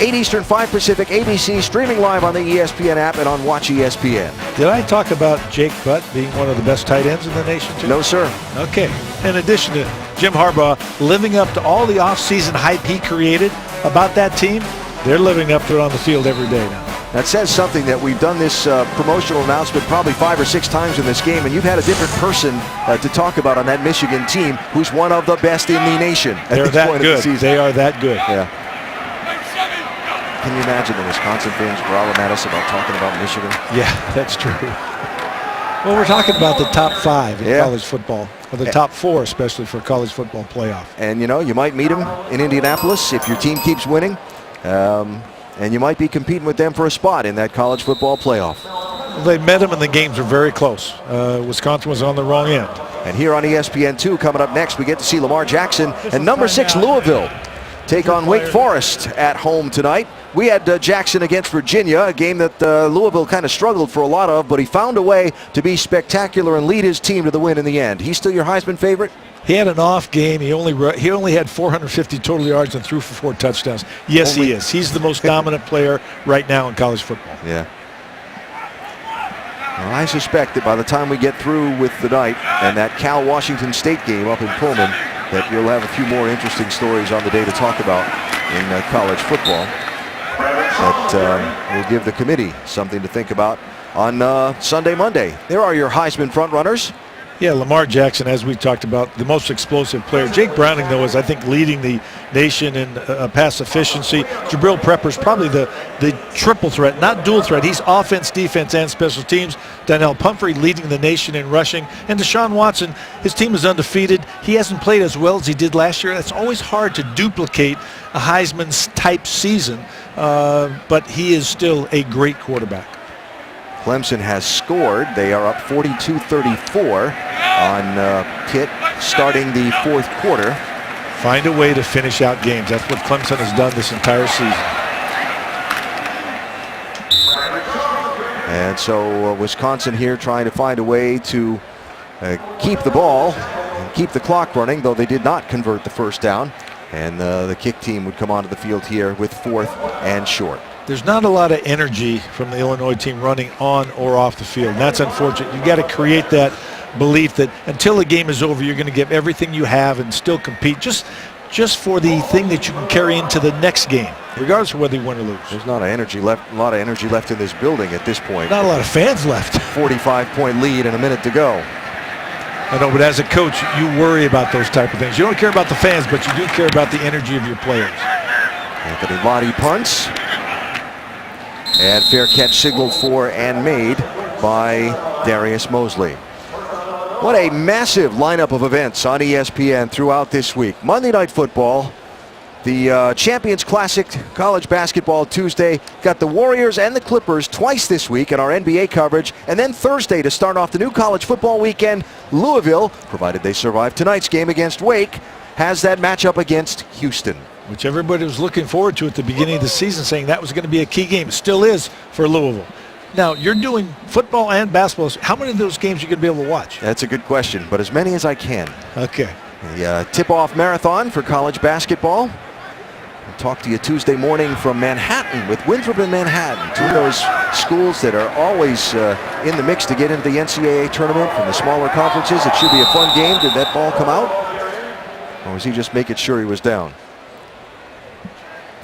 8 Eastern, 5 Pacific, ABC, streaming live on the ESPN app and on Watch ESPN. Did I talk about Jake Butt being one of the best tight ends in the nation, too? No, sir. Okay. In addition to Jim Harbaugh living up to all the offseason hype he created about that team, they're living up to it on the field every day now. That says something that we've done this promotional announcement probably 5 or 6 times in this game, and you've had a different person to talk about on that Michigan team who's one of the best in the nation. They're that good. They are that good. Yeah. Can you imagine the Wisconsin fans growling at us about talking about Michigan? Yeah, that's true. Well, we're talking about the top 5 in college football, or the top 4 especially for college football playoff. And, you know, you might meet them in Indianapolis if your team keeps winning. And you might be competing with them for a spot in that college football playoff. They met them and the games were very close. Wisconsin was on the wrong end. And here on ESPN2 coming up next, we get to see Lamar Jackson and number 6 Louisville take on Wake Forest at home tonight. We had Jackson against Virginia, a game that Louisville kind of struggled for a lot of, but he found a way to be spectacular and lead his team to the win in the end. He's still your Heisman favorite? He had an off game. He only had 450 total yards and threw for 4 touchdowns. Yes, he is. He's the most dominant player right now in college football. Yeah. Well, I suspect that by the time we get through with the night and that Cal-Washington State game up in Pullman, that you'll have a few more interesting stories on the day to talk about in college football. But we'll give the committee something to think about on Sunday, Monday. There are your Heisman frontrunners. Yeah, Lamar Jackson, as we talked about, the most explosive player. Jake Browning, though, is, I think, leading the nation in pass efficiency. Jabril Pepper's probably the triple threat, not dual threat. He's offense, defense, and special teams. Donnell Pumphrey leading the nation in rushing. And Deshaun Watson, his team is undefeated. He hasn't played as well as he did last year. It's always hard to duplicate a Heisman-type season, but he is still a great quarterback. Clemson has scored. They are up 42-34 on Pitt starting the 4th quarter. Find a way to finish out games. That's what Clemson has done this entire season. And so Wisconsin here trying to find a way to keep the ball and keep the clock running, though they did not convert the first down. And the kick team would come onto the field here with 4th and short. There's not a lot of energy from the Illinois team running on or off the field. And that's unfortunate. You've got to create that belief that until the game is over, you're going to give everything you have and still compete just for the thing that you can carry into the next game, regardless of whether you win or lose. There's not a lot of energy left in this building at this point. Not a lot of fans left. 45-point lead and a minute to go. I know, but as a coach, you worry about those type of things. You don't care about the fans, but you do care about the energy of your players. Anthony Lottie punts. And fair catch signaled for and made by Darius Mosley. What a massive lineup of events on ESPN throughout this week. Monday Night Football, the Champions Classic College Basketball Tuesday. Got the Warriors and the Clippers twice this week in our NBA coverage. And then Thursday to start off the new college football weekend, Louisville, provided they survive tonight's game against Wake, has that matchup against Houston. Which everybody was looking forward to at the beginning of the season, saying that was going to be a key game. It still is for Louisville. Now, you're doing football and basketball. How many of those games are you going to be able to watch? That's a good question, but as many as I can. Okay. The tip-off marathon for college basketball. I'll talk to you Tuesday morning from Manhattan with Winthrop and Manhattan. Two of those schools that are always in the mix to get into the NCAA tournament from the smaller conferences. It should be a fun game. Did that ball come out? Or was he just making sure he was down?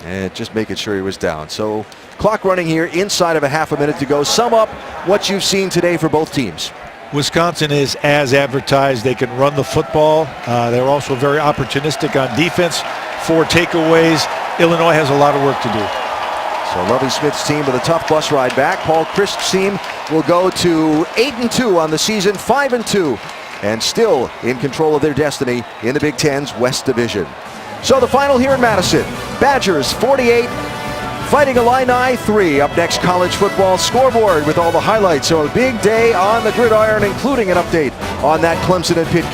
And just making sure he was down. So clock running here inside of a half a minute to go. Sum up what you've seen today for both teams. Wisconsin is as advertised. They can run the football. They're also very opportunistic on defense. 4 takeaways. Illinois has a lot of work to do. So Lovie Smith's team with a tough bus ride back. Paul Christ's team will go to 8-2 on the season, 5-2, and still in control of their destiny in the Big Ten's West Division. So the final here in Madison, Badgers 48, Fighting Illini 3. Up next, college football scoreboard with all the highlights. So a big day on the gridiron, including an update on that Clemson and Pitt game.